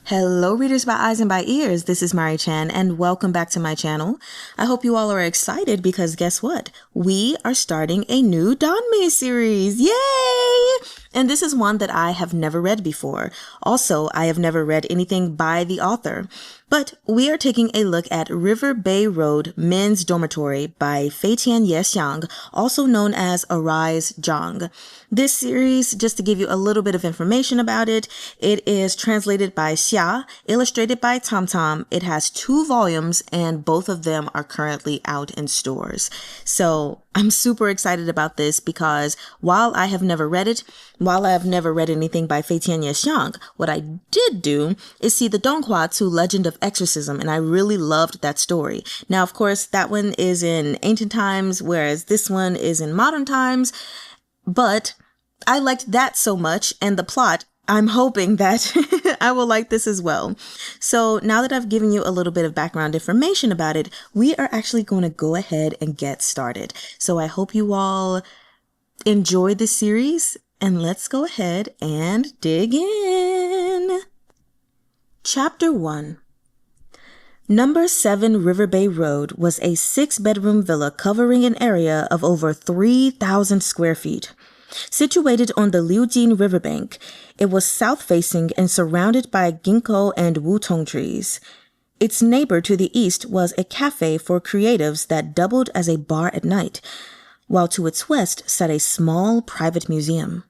Hello readers by eyes and by ears, this is Mari Chan and welcome back to my channel. I hope you all are excited because guess what? We are starting a new Danmei series, yay! And this is one that I have never read before. Also, I have never read anything by the author. But we are taking a look at Riverbay Road Men's Dormitory by Fei Tian Xiang, also known as Arise Zhang. This series, just to give you a little bit of information about it, it is translated by Xiang, illustrated by TamTam. It has 2 volumes and both of them are currently out in stores. So I'm super excited about this because while I have never read it, while I have never read anything by Fei Tian Xiang, what I did do is see the Donghua to Legend of Exorcism, and I really loved that story. Now, of course, that one is in ancient times, whereas this one is in modern times, but I liked that so much, and the plot, I'm hoping that I will like this as well. So now that I've given you a little bit of background information about it, we are actually going to go ahead and get started. So I hope you all enjoy this series, and let's go ahead and dig in. Chapter 1. Number 7 Riverbay Road was a 6-bedroom villa covering an area of over 3,000 square feet. Situated on the Liujin riverbank, it was south-facing and surrounded by ginkgo and wutong trees. Its neighbor to the east was a cafe for creatives that doubled as a bar at night, while to its west sat a small private museum.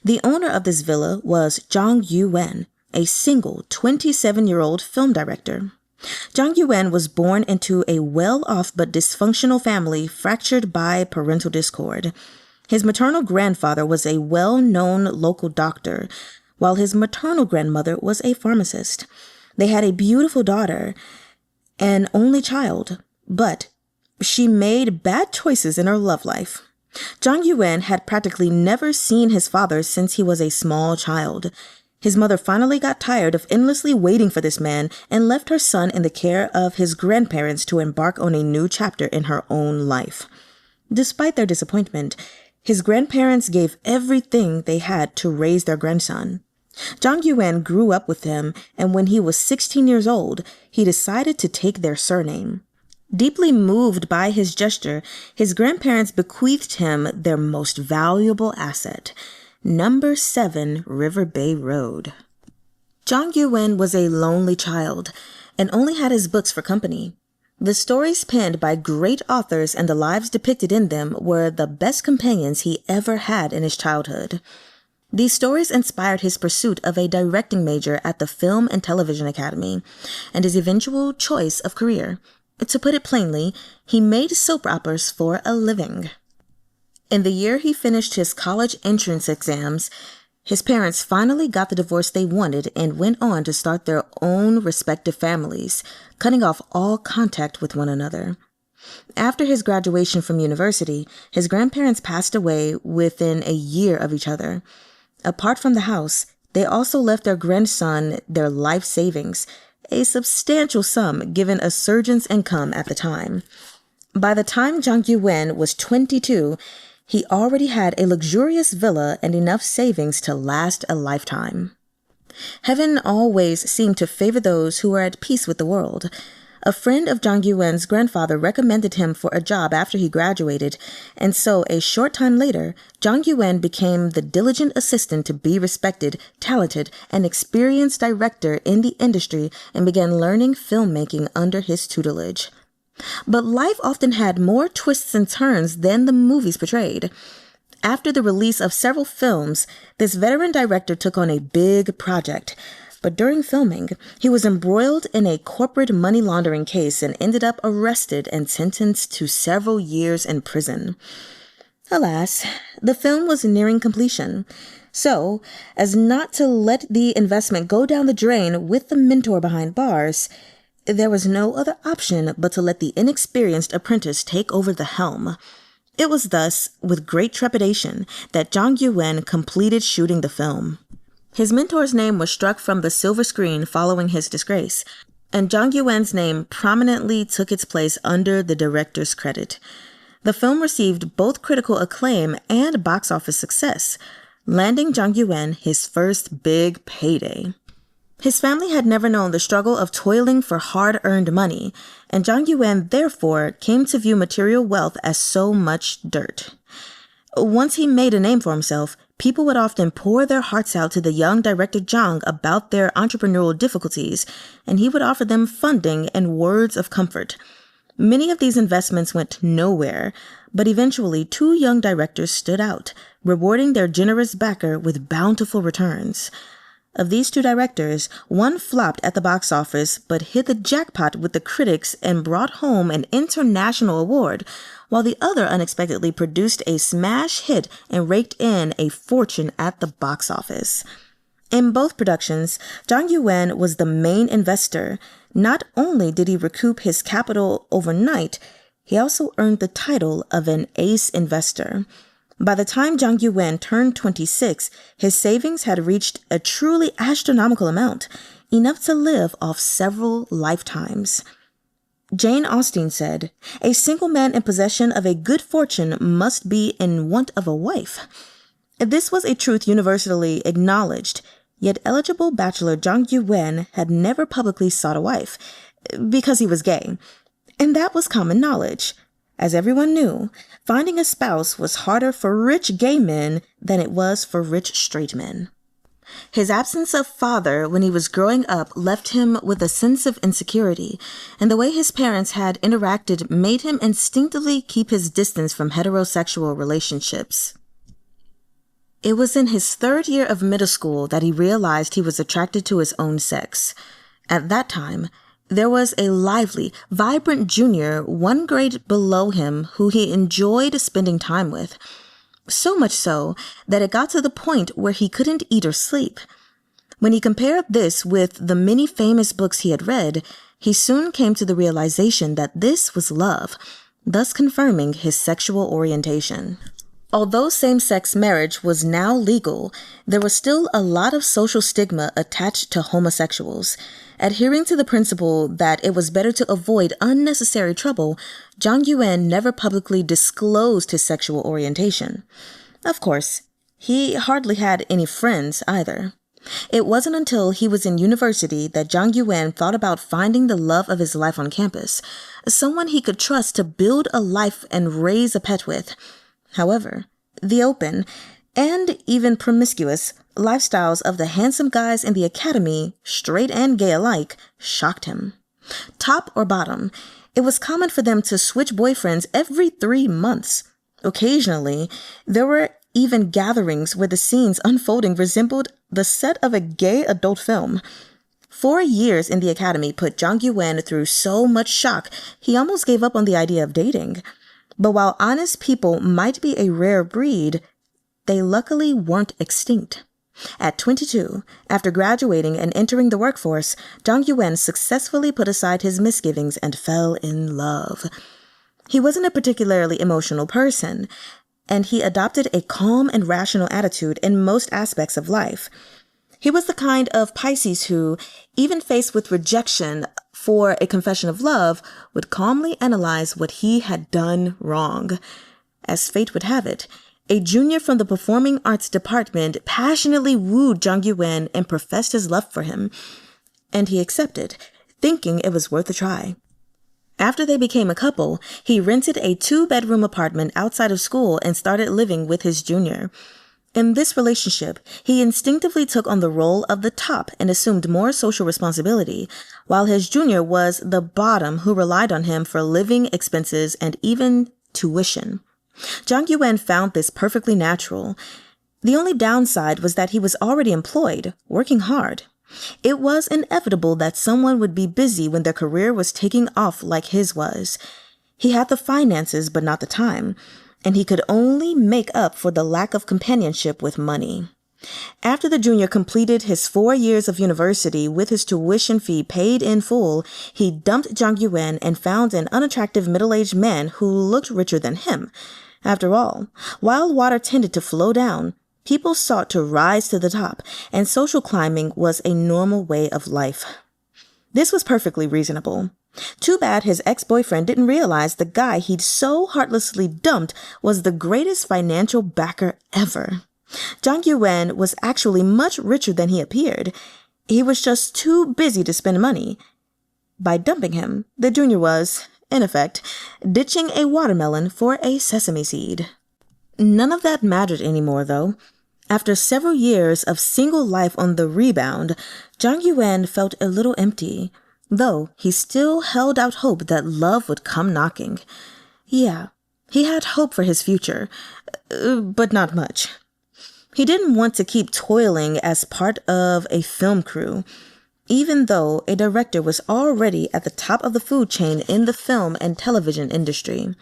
The owner of this villa was Zhang Yuwen, a single 27-year-old film director. Zhang Yuwen was born into a well-off but dysfunctional family fractured by parental discord. His maternal grandfather was a well-known local doctor, while his maternal grandmother was a pharmacist. They had a beautiful daughter, an only child, but she made bad choices in her love life. Zhang Yuwen had practically never seen his father since he was a small child. His mother finally got tired of endlessly waiting for this man and left her son in the care of his grandparents to embark on a new chapter in her own life. Despite their disappointment, his grandparents gave everything they had to raise their grandson. Zhang Yuwen grew up with him, and when he was 16 years old, he decided to take their surname. Deeply moved by his gesture, his grandparents bequeathed him their most valuable asset, Number 7 Riverbay Road. Zhang Yuwen was a lonely child and only had his books for company. The stories penned by great authors and the lives depicted in them were the best companions he ever had in his childhood. These stories inspired his pursuit of a directing major at the Film and Television Academy and his eventual choice of career. To put it plainly, he made soap operas for a living. In the year he finished his college entrance exams, his parents finally got the divorce they wanted and went on to start their own respective families, cutting off all contact with one another. After his graduation from university, his grandparents passed away within a year of each other. Apart from the house, they also left their grandson their life savings, a substantial sum given a surgeon's income at the time. By the time Zhang Yuwen was 22, he already had a luxurious villa and enough savings to last a lifetime. Heaven always seemed to favor those who were at peace with the world. A friend of Zhang Yuwen's grandfather recommended him for a job after he graduated, and so a short time later, Zhang Yuwen became the diligent assistant to be respected, talented, and experienced director in the industry and began learning filmmaking under his tutelage. But life often had more twists and turns than the movies portrayed. After the release of several films, this veteran director took on a big project. But during filming, he was embroiled in a corporate money laundering case and ended up arrested and sentenced to several years in prison. Alas, the film was nearing completion. So, as not to let the investment go down the drain with the mentor behind bars, there was no other option but to let the inexperienced apprentice take over the helm. It was thus, with great trepidation, that Zhang Yuwen completed shooting the film. His mentor's name was struck from the silver screen following his disgrace, and Zhang Yuwen's name prominently took its place under the director's credit. The film received both critical acclaim and box office success, landing Zhang Yuwen his first big payday. His family had never known the struggle of toiling for hard-earned money, and Zhang Yuwen therefore came to view material wealth as so much dirt. Once he made a name for himself, people would often pour their hearts out to the young director Zhang about their entrepreneurial difficulties, and he would offer them funding and words of comfort. Many of these investments went nowhere, but eventually 2 young directors stood out, rewarding their generous backer with bountiful returns. Of these 2 directors, one flopped at the box office but hit the jackpot with the critics and brought home an international award, while the other unexpectedly produced a smash hit and raked in a fortune at the box office. In both productions, Zhang Yuwen was the main investor. Not only did he recoup his capital overnight, he also earned the title of an ace investor. By the time Zhang Yuwen turned 26, his savings had reached a truly astronomical amount, enough to live off several lifetimes. Jane Austen said, "A single man in possession of a good fortune must be in want of a wife." This was a truth universally acknowledged, yet eligible bachelor Zhang Yuwen had never publicly sought a wife, because he was gay. And that was common knowledge. As everyone knew, finding a spouse was harder for rich gay men than it was for rich straight men. His absence of father when he was growing up left him with a sense of insecurity, and the way his parents had interacted made him instinctively keep his distance from heterosexual relationships. It was in his 3rd year of middle school that he realized he was attracted to his own sex. At that time, there was a lively, vibrant junior 1 grade below him who he enjoyed spending time with. So much so that it got to the point where he couldn't eat or sleep. When he compared this with the many famous books he had read, he soon came to the realization that this was love, thus confirming his sexual orientation. Although same-sex marriage was now legal, there was still a lot of social stigma attached to homosexuals. Adhering to the principle that it was better to avoid unnecessary trouble, Zhang Yuwen never publicly disclosed his sexual orientation. Of course, he hardly had any friends either. It wasn't until he was in university that Zhang Yuwen thought about finding the love of his life on campus, someone he could trust to build a life and raise a pet with. However, the open, and even promiscuous, lifestyles of the handsome guys in the academy, straight and gay alike, shocked him. Top or bottom, it was common for them to switch boyfriends every 3 months. Occasionally, there were even gatherings where the scenes unfolding resembled the set of a gay adult film. 4 years in the academy put Zhang Yuwen through so much shock, he almost gave up on the idea of dating. But while honest people might be a rare breed, they luckily weren't extinct. At 22, after graduating and entering the workforce, Zhang Yuwen successfully put aside his misgivings and fell in love. He wasn't a particularly emotional person, and he adopted a calm and rational attitude in most aspects of life. He was the kind of Pisces who, even faced with rejection for a confession of love, would calmly analyze what he had done wrong. As fate would have it, a junior from the performing arts department passionately wooed Zhang Yuwen and professed his love for him, and he accepted, thinking it was worth a try. After they became a couple, he rented a 2-bedroom apartment outside of school and started living with his junior. In this relationship, he instinctively took on the role of the top and assumed more social responsibility, while his junior was the bottom who relied on him for living expenses and even tuition. Zhang Yuwen found this perfectly natural. The only downside was that he was already employed, working hard. It was inevitable that someone would be busy when their career was taking off like his was. He had the finances but not the time, and he could only make up for the lack of companionship with money. After the junior completed his 4 years of university with his tuition fee paid in full, he dumped Zhang Yuwen and found an unattractive middle-aged man who looked richer than him. After all, while water tended to flow down, people sought to rise to the top, and social climbing was a normal way of life. This was perfectly reasonable. Too bad his ex-boyfriend didn't realize the guy he'd so heartlessly dumped was the greatest financial backer ever. Zhang Yuwen was actually much richer than he appeared, He was just too busy to spend money. By dumping him, the junior was, in effect, ditching a watermelon for a sesame seed. None of that mattered anymore, though. After several years of single life on the rebound, Zhang Yuwen felt a little empty, though he still held out hope that love would come knocking. Yeah, he had hope for his future, but not much. He didn't want to keep toiling as part of a film crew, even though a director was already at the top of the food chain in the film and television industry.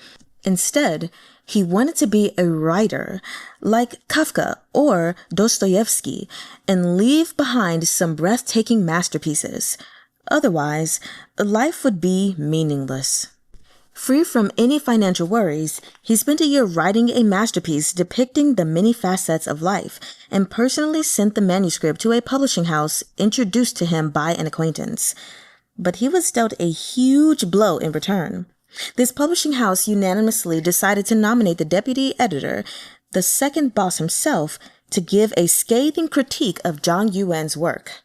Instead, he wanted to be a writer, like Kafka or Dostoevsky, and leave behind some breathtaking masterpieces. Otherwise, life would be meaningless. Free from any financial worries, he spent a year writing a masterpiece depicting the many facets of life and personally sent the manuscript to a publishing house introduced to him by an acquaintance. But he was dealt a huge blow in return. This publishing house unanimously decided to nominate the deputy editor, the second boss himself, to give a scathing critique of Zhang Yuwen's work.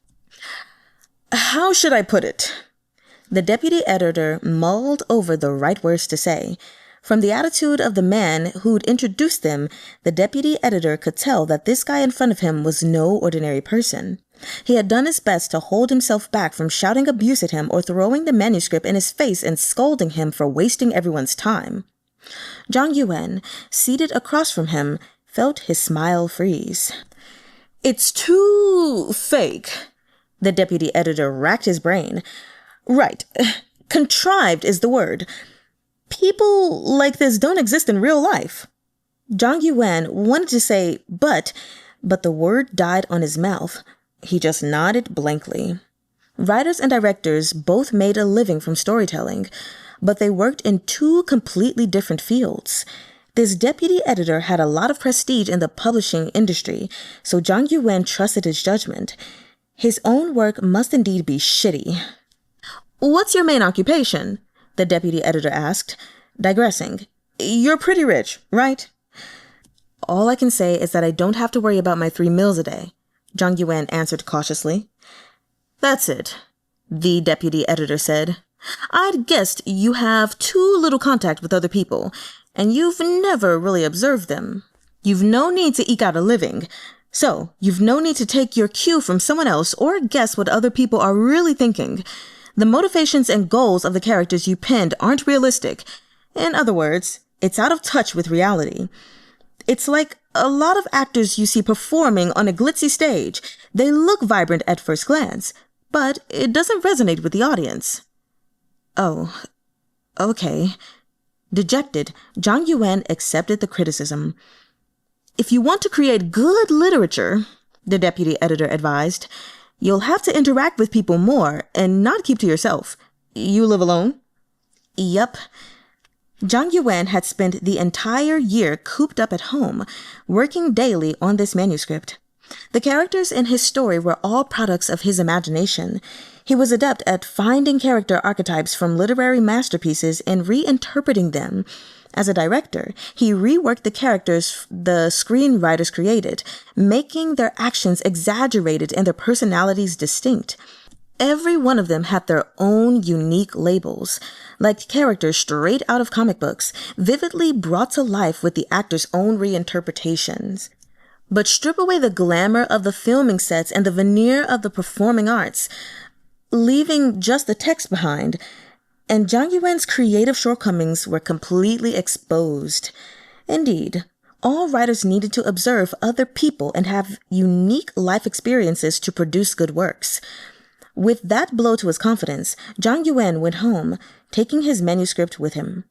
How should I put it? The deputy editor mulled over the right words to say. From the attitude of the man who'd introduced them, the deputy editor could tell that this guy in front of him was no ordinary person. He had done his best to hold himself back from shouting abuse at him or throwing the manuscript in his face and scolding him for wasting everyone's time. Zhang Yuwen, seated across from him, felt his smile freeze. It's too fake. The deputy editor racked his brain. Right. Contrived is the word. People like this don't exist in real life. Zhang Yuwen wanted to say but the word died on his mouth. He just nodded blankly. Writers and directors both made a living from storytelling, but they worked in two completely different fields. This deputy editor had a lot of prestige in the publishing industry, so Zhang Yuwen trusted his judgment. His own work must indeed be shitty. What's your main occupation? The deputy editor asked, digressing. You're pretty rich, right? All I can say is that I don't have to worry about my 3 meals a day, Zhang Yuwen answered cautiously. That's it, the deputy editor said. I'd guessed you have too little contact with other people, and you've never really observed them. You've no need to eke out a living, so you've no need to take your cue from someone else or guess what other people are really thinking. The motivations and goals of the characters you penned aren't realistic. In other words, it's out of touch with reality. It's like a lot of actors you see performing on a glitzy stage. They look vibrant at first glance, but it doesn't resonate with the audience. Oh, okay. Dejected, Zhang Yuwen accepted the criticism. If you want to create good literature, the deputy editor advised, you'll have to interact with people more and not keep to yourself. You live alone? Yup. Zhang Yuwen had spent the entire year cooped up at home, working daily on this manuscript. The characters in his story were all products of his imagination. He was adept at finding character archetypes from literary masterpieces and reinterpreting them. As a director, he reworked the characters the screenwriters created, making their actions exaggerated and their personalities distinct. Every one of them had their own unique labels, like characters straight out of comic books, vividly brought to life with the actor's own reinterpretations. But strip away the glamour of the filming sets and the veneer of the performing arts, leaving just the text behind, and Zhang Yuwen's creative shortcomings were completely exposed. Indeed, all writers needed to observe other people and have unique life experiences to produce good works. With that blow to his confidence, Zhang Yuwen went home, taking his manuscript with him.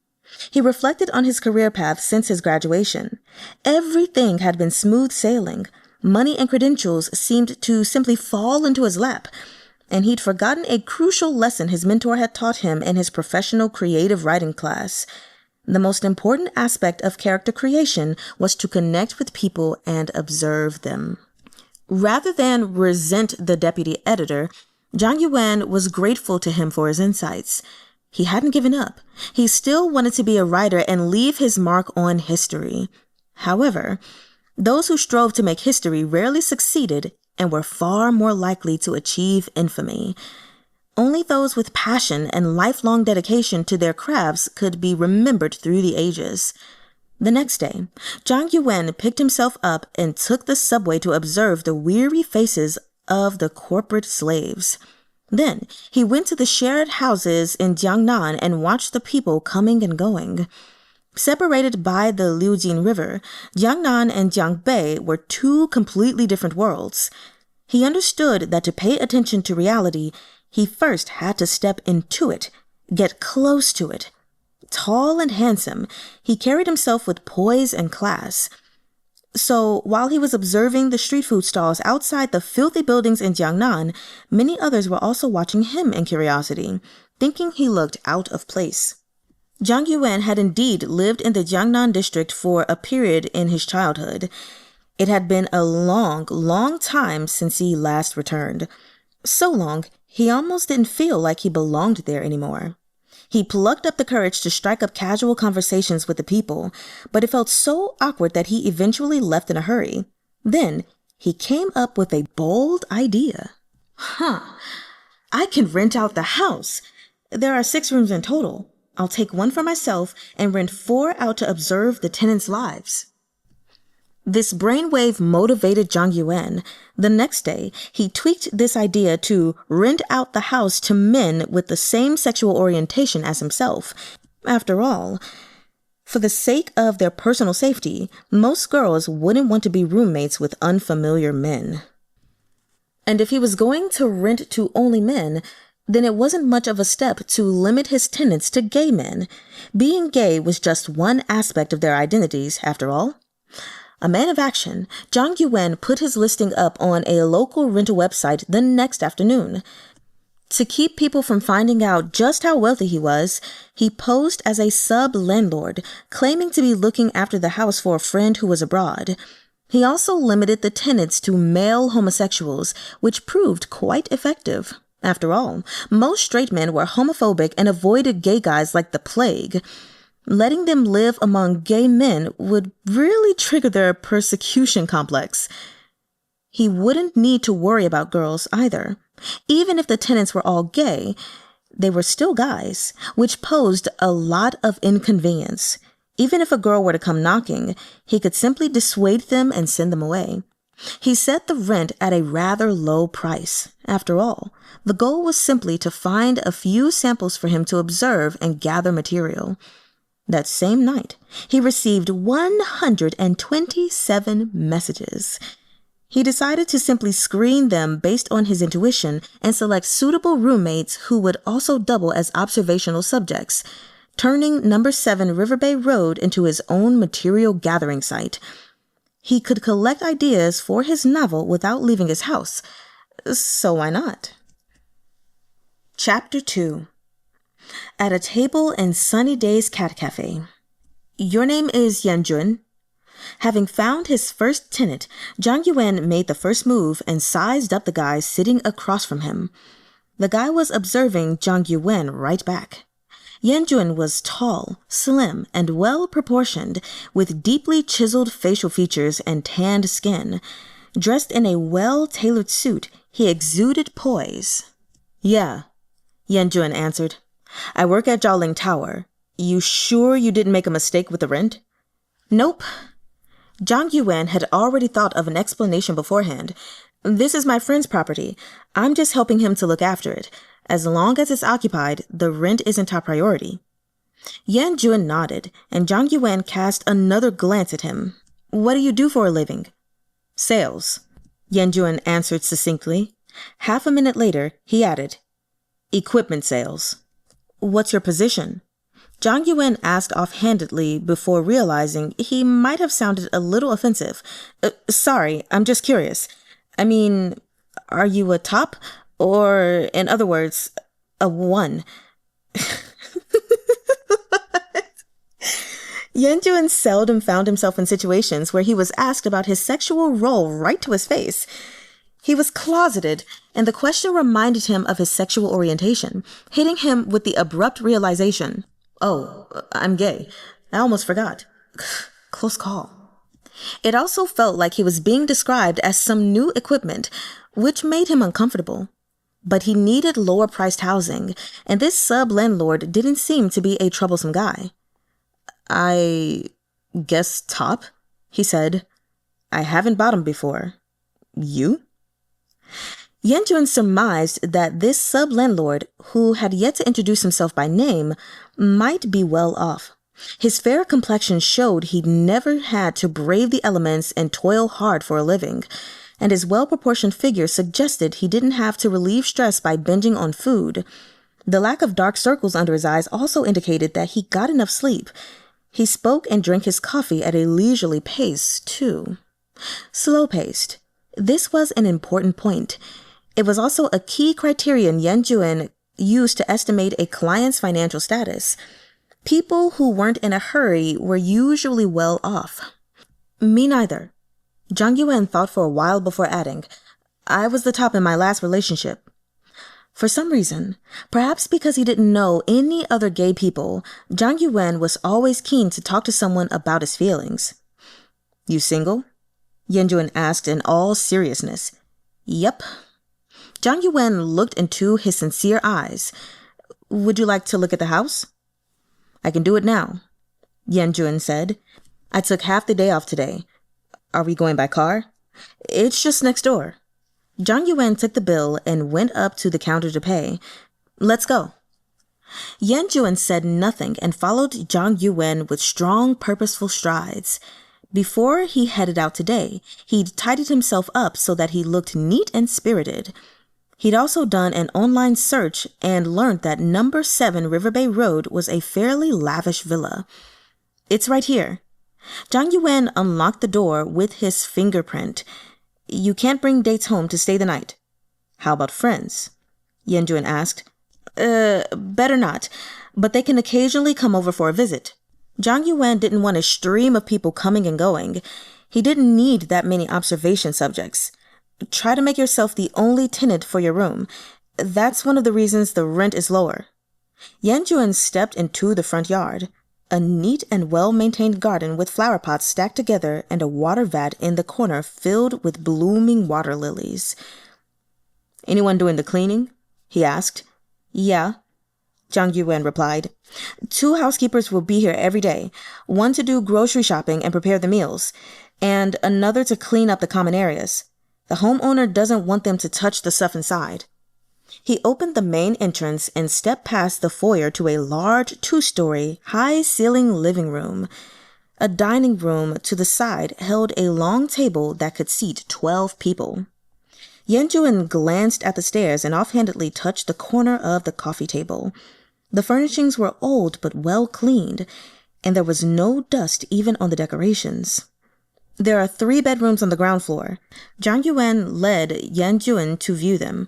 He reflected on his career path since his graduation. Everything had been smooth sailing. Money and credentials seemed to simply fall into his lap, and he'd forgotten a crucial lesson his mentor had taught him in his professional creative writing class. The most important aspect of character creation was to connect with people and observe them. Rather than resent the deputy editor, Zhang Yuwen was grateful to him for his insights. He hadn't given up. He still wanted to be a writer and leave his mark on history. However, those who strove to make history rarely succeeded and were far more likely to achieve infamy. Only those with passion and lifelong dedication to their crafts could be remembered through the ages. The next day, Zhang Yuwen picked himself up and took the subway to observe the weary faces of the corporate slaves. Then he went to the shared houses in Jiangnan and watched the people coming and going. Separated by the Liujin River, Jiangnan and Jiangbei were two completely different worlds. He understood that to pay attention to reality, he first had to step into it, get close to it. Tall and handsome, he carried himself with poise and class. So, while he was observing the street food stalls outside the filthy buildings in Jiangnan, many others were also watching him in curiosity, thinking he looked out of place. Zhang Yuwen had indeed lived in the Jiangnan district for a period in his childhood. It had been a long, long time since he last returned. So long, he almost didn't feel like he belonged there anymore. He plucked up the courage to strike up casual conversations with the people, but it felt so awkward that he eventually left in a hurry. Then, he came up with a bold idea. I can rent out the house. There are 6 rooms in total. I'll take 1 for myself and rent 4 out to observe the tenants' lives. This brainwave motivated Zhang Yuwen. The next day, he tweaked this idea to rent out the house to men with the same sexual orientation as himself. After all, for the sake of their personal safety, most girls wouldn't want to be roommates with unfamiliar men. And if he was going to rent to only men, then it wasn't much of a step to limit his tenants to gay men. Being gay was just one aspect of their identities, after all. A man of action, Zhang Yuwen put his listing up on a local rental website the next afternoon. To keep people from finding out just how wealthy he was, he posed as a sub-landlord, claiming to be looking after the house for a friend who was abroad. He also limited the tenants to male homosexuals, which proved quite effective. After all, most straight men were homophobic and avoided gay guys like the plague. Letting them live among gay men would really trigger their persecution complex. He wouldn't need to worry about girls either. Even if the tenants were all gay, they were still guys, which posed a lot of inconvenience. Even if a girl were to come knocking, he could simply dissuade them and send them away. He set the rent at a rather low price. After all, the goal was simply to find a few samples for him to observe and gather material. That same night, he received 127 messages. He decided to simply screen them based on his intuition and select suitable roommates who would also double as observational subjects, turning number 7 Riverbay Road into his own material gathering site. He could collect ideas for his novel without leaving his house, so why not? Chapter 2. At a table in Sunny Day's Cat Cafe. Your name is Yanjun? Having found his first tenant, Zhang Yuwen made the first move and sized up the guy sitting across from him. The guy was observing Zhang Yuwen right back. Yanjun was tall, slim, and well-proportioned, with deeply chiseled facial features and tanned skin. Dressed in a well-tailored suit, he exuded poise. Yeah, Yanjun answered. I work at Jialing Tower. You sure you didn't make a mistake with the rent? Nope. Zhang Yuwen had already thought of an explanation beforehand. This is my friend's property. I'm just helping him to look after it. As long as it's occupied, the rent isn't top priority. Yanjun nodded, and Zhang Yuwen cast another glance at him. What do you do for a living? Sales, Yanjun answered succinctly. Half a minute later, he added, Equipment sales. What's your position? Zhang Yuwen asked offhandedly before realizing he might have sounded a little offensive. Sorry, I'm just curious. I mean, are you a top? Or, in other words, a 1? Yanjun seldom found himself in situations where he was asked about his sexual role right to his face. He was closeted, and the question reminded him of his sexual orientation, hitting him with the abrupt realization, oh, I'm gay. I almost forgot. Close call. It also felt like he was being described as some new equipment, which made him uncomfortable. But he needed lower-priced housing, and this sub-landlord didn't seem to be a troublesome guy. "I guess top," he said. "I haven't bought 'em before. You?" Yuwen surmised that this sub-landlord, who had yet to introduce himself by name, might be well off. His fair complexion showed he'd never had to brave the elements and toil hard for a living, and his well-proportioned figure suggested he didn't have to relieve stress by binging on food. The lack of dark circles under his eyes also indicated that he got enough sleep. He spoke and drank his coffee at a leisurely pace, too. Slow-paced. This was an important point. It was also a key criterion Yuwen used to estimate a client's financial status. People who weren't in a hurry were usually well off. "Me neither." Yuwen thought for a while before adding, "I was the top in my last relationship." For some reason, perhaps because he didn't know any other gay people, Yuwen was always keen to talk to someone about his feelings. "You single?" Yuwen asked in all seriousness. "Yep." Yuwen looked into his sincere eyes. "Would you like to look at the house?" "I can do it now," Yuwen said. "I took half the day off today. Are we going by car?" "It's just next door." Yuwen took the bill and went up to the counter to pay. "Let's go." Yuwen said nothing and followed Yuwen with strong, purposeful strides. Before he headed out today, he'd tidied himself up so that he looked neat and spirited. He'd also done an online search and learned that number 7 Riverbay Road was a fairly lavish villa. "It's right here." Yuwen unlocked the door with his fingerprint. "You can't bring dates home to stay the night." "How about friends?" Yuwen asked. Better not, but they can occasionally come over for a visit." Yuwen didn't want a stream of people coming and going. He didn't need that many observation subjects. "Try to make yourself the only tenant for your room. That's one of the reasons the rent is lower." Yuwen stepped into the front yard. A neat and well-maintained garden with flower pots stacked together and a water vat in the corner filled with blooming water lilies. "Anyone doing the cleaning?" he asked. "Yeah," Yuwen replied. "2 housekeepers will be here every day, one to do grocery shopping and prepare the meals, and another to clean up the common areas. The homeowner doesn't want them to touch the stuff inside." He opened the main entrance and stepped past the foyer to a large 2-story, high-ceiling living room. A dining room to the side held a long table that could seat 12 people. Yuwen glanced at the stairs and offhandedly touched the corner of the coffee table. The furnishings were old but well cleaned, and there was no dust even on the decorations. "There are 3 bedrooms on the ground floor." Yuwen led Yuwen to view them.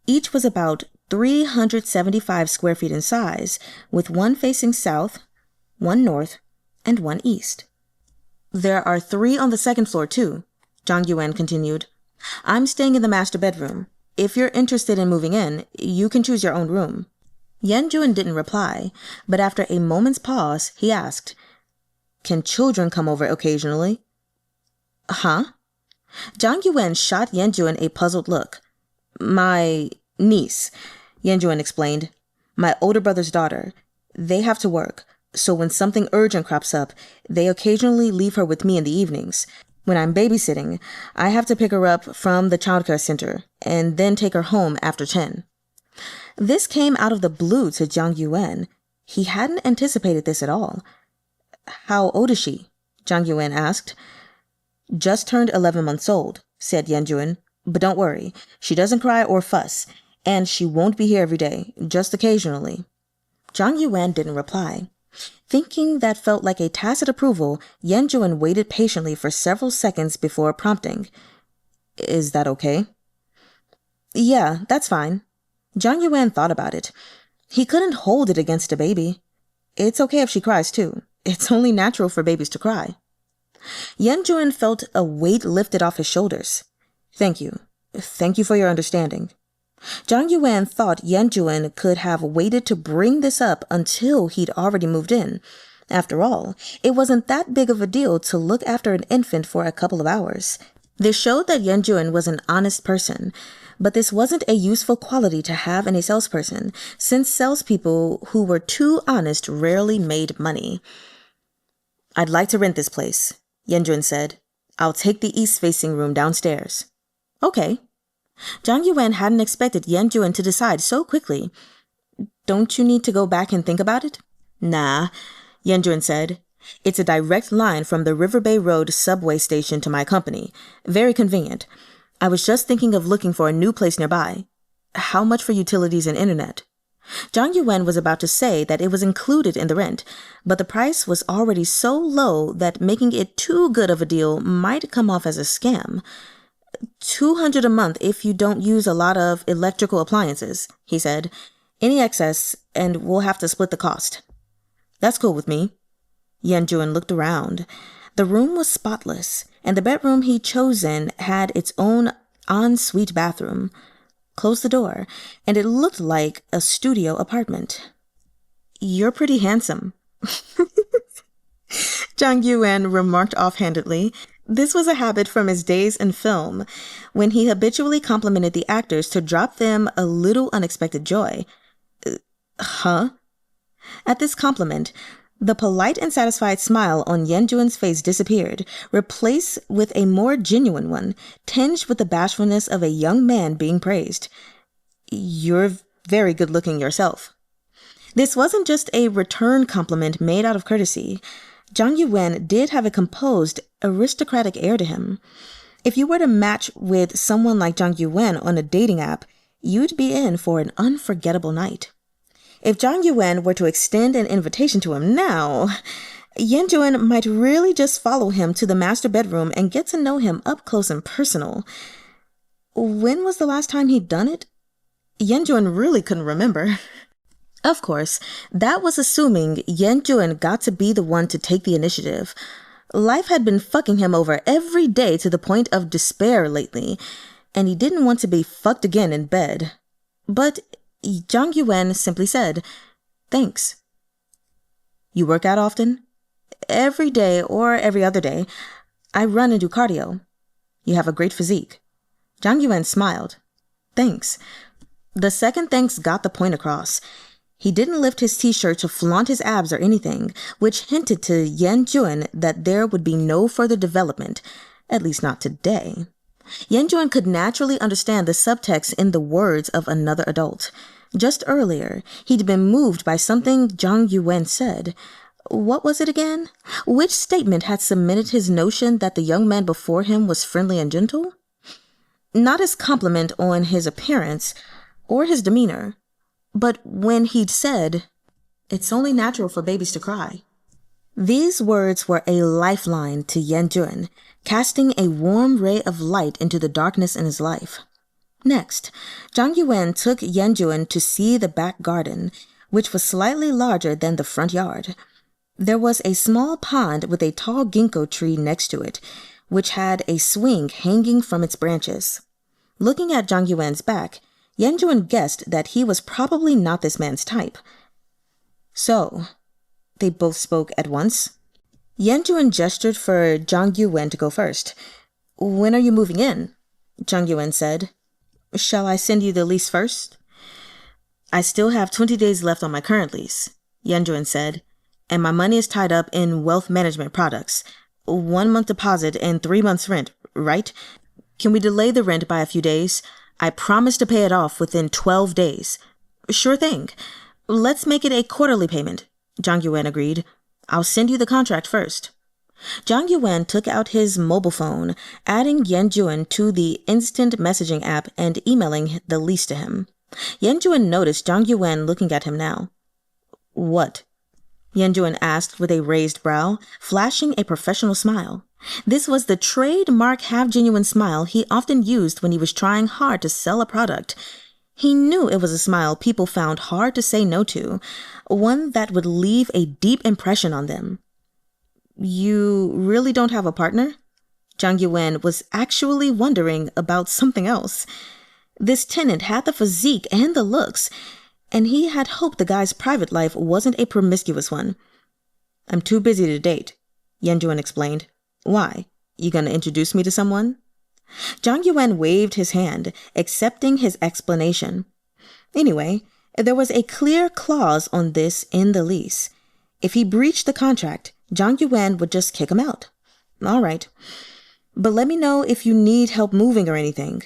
Each was about 375 square feet in size, with one facing south, one north, and one east. "There are 3 on the second floor, too," Yuwen continued. "I'm staying in the master bedroom. If you're interested in moving in, you can choose your own room." Yuwen didn't reply, but after a moment's pause, he asked, "Can children come over occasionally?" "Huh?" Yuwen shot Yuwen a puzzled look. "My niece," Yuwen explained. "My older brother's daughter. They have to work, so when something urgent crops up, they occasionally leave her with me in the evenings. When I'm babysitting, I have to pick her up from the childcare center and then take her home after 10. This came out of the blue to Yuwen. He hadn't anticipated this at all. "How old is she?" Yuwen asked. "Just turned 11 months old," said Yuwen. "But don't worry, she doesn't cry or fuss, and she won't be here every day, just occasionally." Yuwen didn't reply. Thinking that felt like a tacit approval, Yuwen waited patiently for several seconds before prompting. "Is that okay?" "Yeah, that's fine." Yuwen thought about it. He couldn't hold it against a baby. It's okay if she cries too. It's only natural for babies to cry. Yuwen felt a weight lifted off his shoulders. "Thank you. Thank you for your understanding." Yuwen thought Yuwen could have waited to bring this up until he'd already moved in. After all, it wasn't that big of a deal to look after an infant for a couple of hours. This showed that Yuwen was an honest person, but this wasn't a useful quality to have in a salesperson, since salespeople who were too honest rarely made money. "I'd like to rent this place," Yuwen said. "I'll take the east-facing room downstairs." "Okay." Zhang Yuwen hadn't expected Yuwen to decide so quickly. "Don't you need to go back and think about it?" "Nah," Yuwen said. "It's a direct line from the Riverbay Road subway station to my company. Very convenient. I was just thinking of looking for a new place nearby. How much for utilities and internet?" Zhang Yuwen was about to say that it was included in the rent, but the price was already so low that making it too good of a deal might come off as a scam. $200 a month if you don't use a lot of electrical appliances, he said. "Any excess, and we'll have to split the cost." "That's cool with me." Yuwen looked around. The room was spotless, and the bedroom he'd chosen had its own ensuite bathroom. Closed the door, and it looked like a studio apartment. "You're pretty handsome," Zhang Yuwen remarked offhandedly. This was a habit from his days in film, when he habitually complimented the actors to drop them a little unexpected joy. Huh? At this compliment, the polite and satisfied smile on Yuwen's face disappeared, replaced with a more genuine one, tinged with the bashfulness of a young man being praised. "You're very good-looking yourself." This wasn't just a return compliment made out of courtesy. Zhang Yuwen did have a composed, aristocratic air to him. If you were to match with someone like Zhang Yuwen on a dating app, you'd be in for an unforgettable night. If Zhang Yuwen were to extend an invitation to him now, Yuwen might really just follow him to the master bedroom and get to know him up close and personal. When was the last time he'd done it? Yuwen really couldn't remember. Of course, that was assuming Yuwen got to be the one to take the initiative. Life had been fucking him over every day to the point of despair lately, and he didn't want to be fucked again in bed. But Zhang Yuwen simply said, "Thanks." "You work out often?" "Every day or every other day. I run and do cardio." "You have a great physique." Zhang Yuwen smiled. "Thanks." The second thanks got the point across. He didn't lift his t-shirt to flaunt his abs or anything, which hinted to Yuwen that there would be no further development, at least not today. Yuwen could naturally understand the subtext in the words of another adult. Just earlier, he'd been moved by something Zhang Yuwen said. What was it again? Which statement had cemented his notion that the young man before him was friendly and gentle? Not his compliment on his appearance or his demeanor, but when he'd said, "It's only natural for babies to cry." These words were a lifeline to Yuwen, casting a warm ray of light into the darkness in his life. Next, Zhang Yuwen took Yuwen to see the back garden, which was slightly larger than the front yard. There was a small pond with a tall ginkgo tree next to it, which had a swing hanging from its branches. Looking at Zhang Yuwen's back, Yuwen guessed that he was probably not this man's type. "So," they both spoke at once. Yuwen gestured for Zhang Yuwen to go first. "When are you moving in?" Zhang Yuwen said. "Shall I send you the lease first?" "I still have 20 days left on my current lease," Yuwen said, "and my money is tied up in wealth management products. 1 month deposit and 3 months rent, right? Can we delay the rent by a few days? I promise to pay it off within 12 days. "Sure thing. Let's make it a quarterly payment," Zhang Yuwen agreed. "I'll send you the contract first." Zhang Yuwen took out his mobile phone, adding Yuwen to the instant messaging app and emailing the lease to him. Yuwen noticed Zhang Yuwen looking at him now. "What?" Yuwen asked with a raised brow, flashing a professional smile. This was the trademark half-genuine smile he often used when he was trying hard to sell a product. He knew it was a smile people found hard to say no to, one that would leave a deep impression on them. "You really don't have a partner?" Zhang Yuwen was actually wondering about something else. This tenant had the physique and the looks, and he had hoped the guy's private life wasn't a promiscuous one. I'm too busy to date, Yuwen explained. Why? You gonna introduce me to someone? Zhang Yuwen waved his hand, accepting his explanation. Anyway, there was a clear clause on this in the lease. If he breached the contract, Zhang Yuwen would just kick him out. All right. But let me know if you need help moving or anything.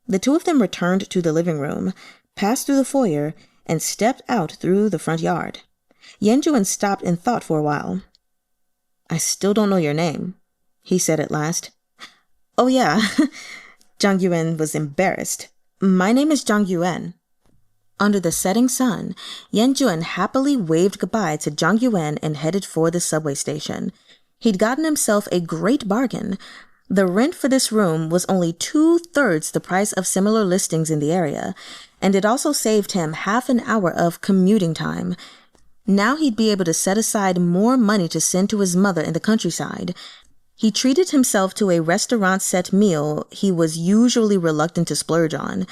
The two of them returned to the living room, passed through the foyer, and stepped out through the front yard. Yuwen stopped and thought for a while. I still don't know your name, he said at last. Oh yeah, Zhang Yuwen was embarrassed. My name is Zhang Yuwen. Under the setting sun, Yuwen happily waved goodbye to Zhang Yuwen and headed for the subway station. He'd gotten himself a great bargain. The rent for this room was only 2/3 the price of similar listings in the area, and it also saved him half an hour of commuting time. Now he'd be able to set aside more money to send to his mother in the countryside. He treated himself to a restaurant-set meal he was usually reluctant to splurge on.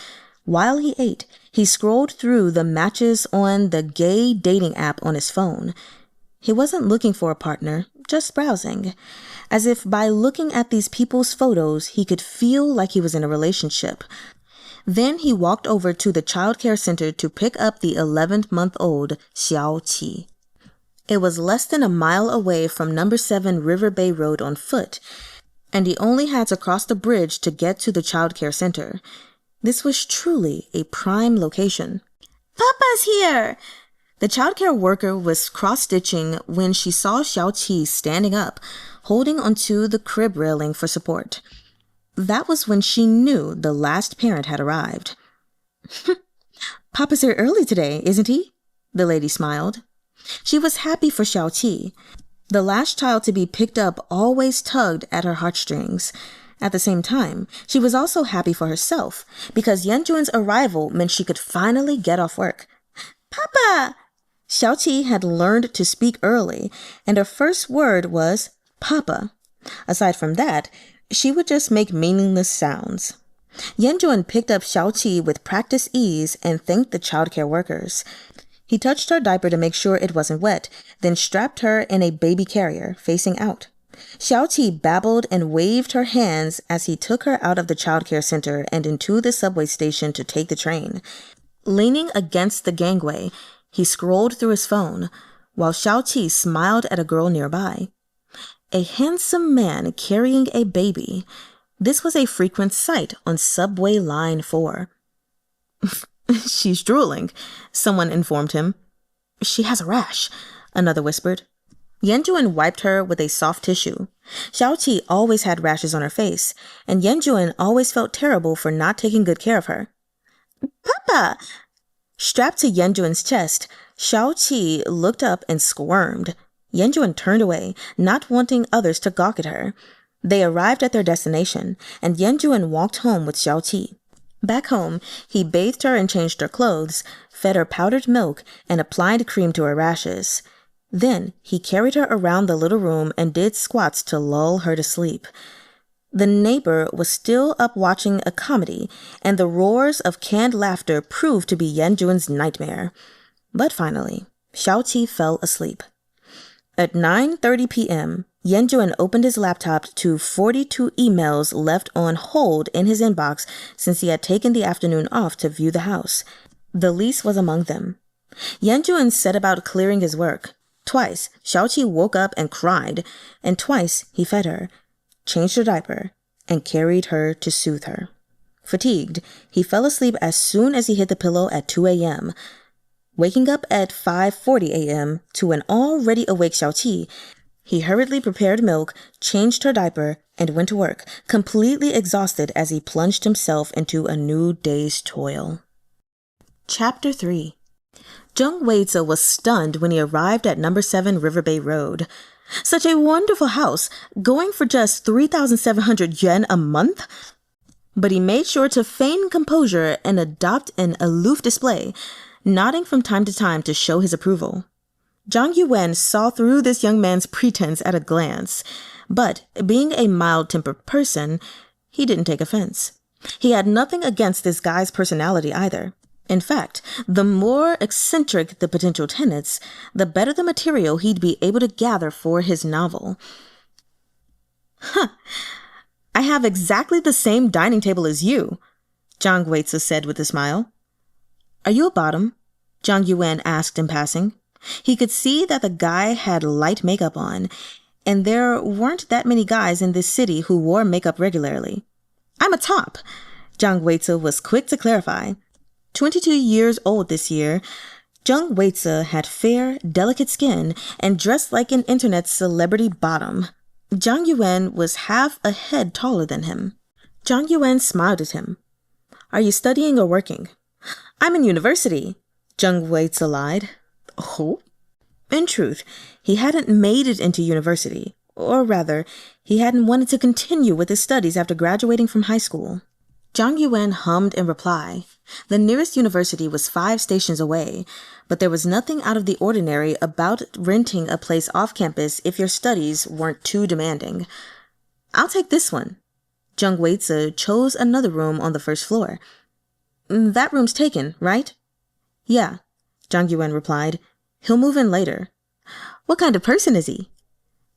While he ate, he scrolled through the matches on the gay dating app on his phone. He wasn't looking for a partner, just browsing, as if by looking at these people's photos he could feel like he was in a relationship. Then he walked over to the childcare center to pick up the 11-month-old Xiaoqi. It was less than a mile away from number 7 Riverbay Road on foot, and he only had to cross the bridge to get to the childcare center. This was truly a prime location. Papa's here! The childcare worker was cross-stitching when she saw Xiaoqi standing up, holding onto the crib railing for support. That was when she knew the last parent had arrived. Papa's here early today, isn't he? The lady smiled. She was happy for Xiaoqi. The last child to be picked up always tugged at her heartstrings. At the same time, she was also happy for herself, because Yuwen's arrival meant she could finally get off work. Papa! Xiaoqi had learned to speak early, and her first word was Papa. Aside from that, she would just make meaningless sounds. Yuwen picked up Xiaoqi with practiced ease and thanked the childcare workers. He touched her diaper to make sure it wasn't wet, then strapped her in a baby carrier, facing out. Xiaoqi babbled and waved her hands as he took her out of the childcare center and into the subway station to take the train. Leaning against the gangway, he scrolled through his phone, while Xiaoqi smiled at a girl nearby. A handsome man carrying a baby. This was a frequent sight on subway line 4. She's drooling, someone informed him. She has a rash, another whispered. Yuwen wiped her with a soft tissue. Xiaoqi always had rashes on her face, and Yuwen always felt terrible for not taking good care of her. Papa! Strapped to Yuwen's chest, Xiaoqi looked up and squirmed. Yuwen turned away, not wanting others to gawk at her. They arrived at their destination, and Yuwen walked home with Xiaoqi. Back home, he bathed her and changed her clothes, fed her powdered milk, and applied cream to her rashes. Then he carried her around the little room and did squats to lull her to sleep. The neighbor was still up watching a comedy, and the roars of canned laughter proved to be Yuwen's nightmare. But finally, Xiaoqi fell asleep. At 9:30 p.m., Yuwen opened his laptop to 42 emails left on hold in his inbox since he had taken the afternoon off to view the house. The lease was among them. Yuwen set about clearing his work. Twice, Xiaoqi woke up and cried, and twice he fed her, changed her diaper, and carried her to soothe her. Fatigued, he fell asleep as soon as he hit the pillow at 2 a.m. Waking up at 5:40 a.m. to an already awake Xiaoqi, he hurriedly prepared milk, changed her diaper, and went to work, completely exhausted as he plunged himself into a new day's toil. Chapter 3. Jung Weize was stunned when he arrived at number 7 Riverbay Road. Such a wonderful house, going for just 3,700 yuan a month? But he made sure to feign composure and adopt an aloof display, nodding from time to time to show his approval. Zhang Yuwen saw through this young man's pretense at a glance, but being a mild-tempered person, he didn't take offense. He had nothing against this guy's personality either. In fact, the more eccentric the potential tenants, the better the material he'd be able to gather for his novel. Huh, I have exactly the same dining table as you, Zhang Weize said with a smile. Are you a bottom? Zhang Yuwen asked in passing. He could see that the guy had light makeup on, and there weren't that many guys in this city who wore makeup regularly. I'm a top, Zhang Weize was quick to clarify. 22 years old this year, Zhang Weize had fair, delicate skin and dressed like an internet celebrity bottom. Zhang Yuwen was half a head taller than him. Zhang Yuwen smiled at him. Are you studying or working? I'm in university, Zhang Weize lied. Oh? In truth, he hadn't made it into university, or rather, he hadn't wanted to continue with his studies after graduating from high school. Zhang Yuwen hummed in reply. The nearest university was 5 stations away, but there was nothing out of the ordinary about renting a place off campus if your studies weren't too demanding. I'll take this one. Zhang Weize chose another room on the first floor. That room's taken, right? Yeah, Zhang Yuwen replied. He'll move in later. What kind of person is he?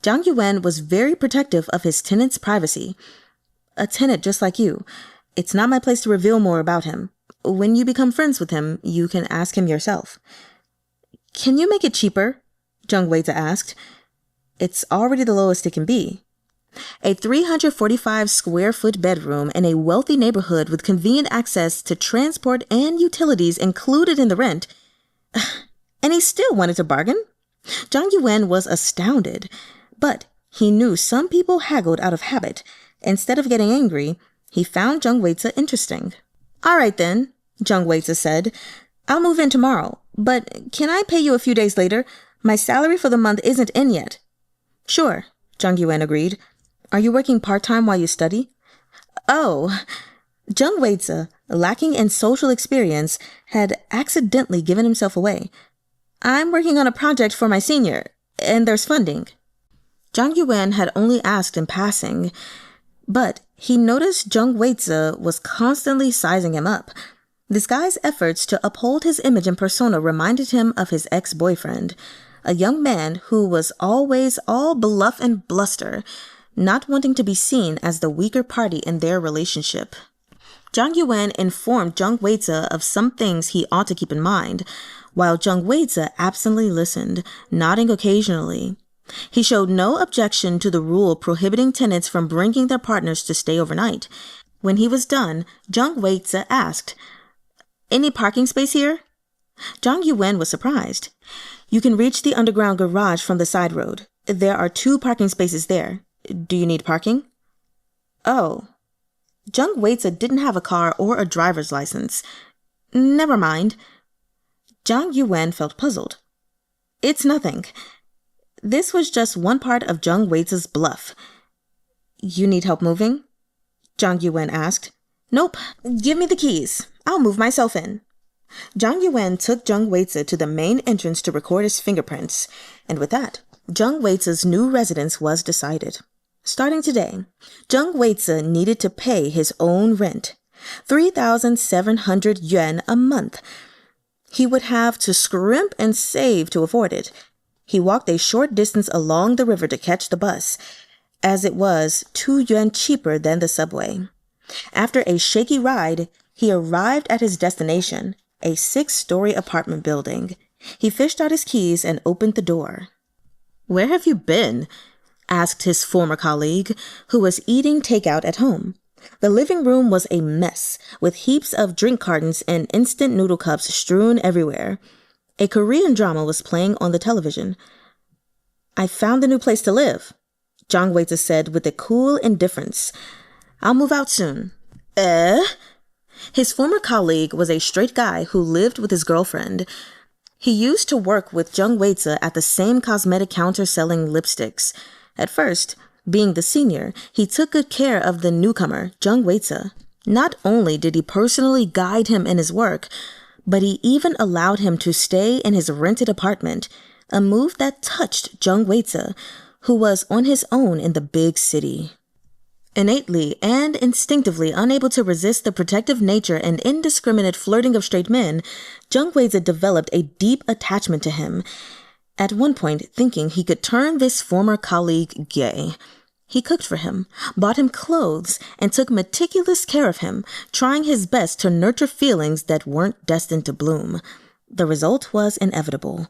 Zhang Yuwen was very protective of his tenant's privacy. A tenant just like you. It's not my place to reveal more about him. When you become friends with him, you can ask him yourself. Can you make it cheaper? Zhang Weize asked. It's already the lowest it can be. A 345 square foot bedroom in a wealthy neighborhood with convenient access to transport and utilities included in the rent. And he still wanted to bargain? Zhang Yuwen was astounded, but he knew some people haggled out of habit. Instead of getting angry, he found Zhang Weize interesting. All right then, Zhang Weize said. I'll move in tomorrow, but can I pay you a few days later? My salary for the month isn't in yet. Sure, Zhang Yuwen agreed. Are you working part-time while you study? Oh, Zhang Weize, lacking in social experience, had accidentally given himself away. I'm working on a project for my senior, and there's funding. Zhang Yuwen had only asked in passing, but he noticed Zhang Weize was constantly sizing him up. This guy's efforts to uphold his image and persona reminded him of his ex-boyfriend, a young man who was always all bluff and bluster, not wanting to be seen as the weaker party in their relationship. Zhang Yuwen informed Zhang Weize of some things he ought to keep in mind, while Zhang Weize absently listened, nodding occasionally. He showed no objection to the rule prohibiting tenants from bringing their partners to stay overnight. When he was done, Zhang Weize asked, Any parking space here? Zhang Yuwen was surprised. You can reach the underground garage from the side road. There are 2 parking spaces there. Do you need parking? Oh. Zhang Weize didn't have a car or a driver's license. Never mind. Zhang Yuwen felt puzzled. It's nothing. This was just one part of Zhang Weize's bluff. You need help moving? Zhang Yuwen asked. Nope. Give me the keys. I'll move myself in. Zhang Yuwen took Zhang Weize to the main entrance to record his fingerprints, and with that, Zhang Weize's new residence was decided. Starting today, Zhang Weize needed to pay his own rent, 3,700 yuan a month. He would have to scrimp and save to afford it. He walked a short distance along the river to catch the bus, as it was 2 yuan cheaper than the subway. After a shaky ride, he arrived at his destination, a 6-story apartment building. He fished out his keys and opened the door. Where have you been? Asked his former colleague, who was eating takeout at home. The living room was a mess, with heaps of drink cartons and instant noodle cups strewn everywhere. A Korean drama was playing on the television. I found a new place to live, Zhang Weize said with a cool indifference. I'll move out soon. His former colleague was a straight guy who lived with his girlfriend. He used to work with Zhang Weize at the same cosmetic counter selling lipsticks. At first, being the senior, he took good care of the newcomer, Zhang Weize. Not only did he personally guide him in his work, but he even allowed him to stay in his rented apartment, a move that touched Zhang Weize, who was on his own in the big city. Innately and instinctively unable to resist the protective nature and indiscriminate flirting of straight men, Weize developed a deep attachment to him, at one point thinking he could turn this former colleague gay. He cooked for him, bought him clothes, and took meticulous care of him, trying his best to nurture feelings that weren't destined to bloom. The result was inevitable.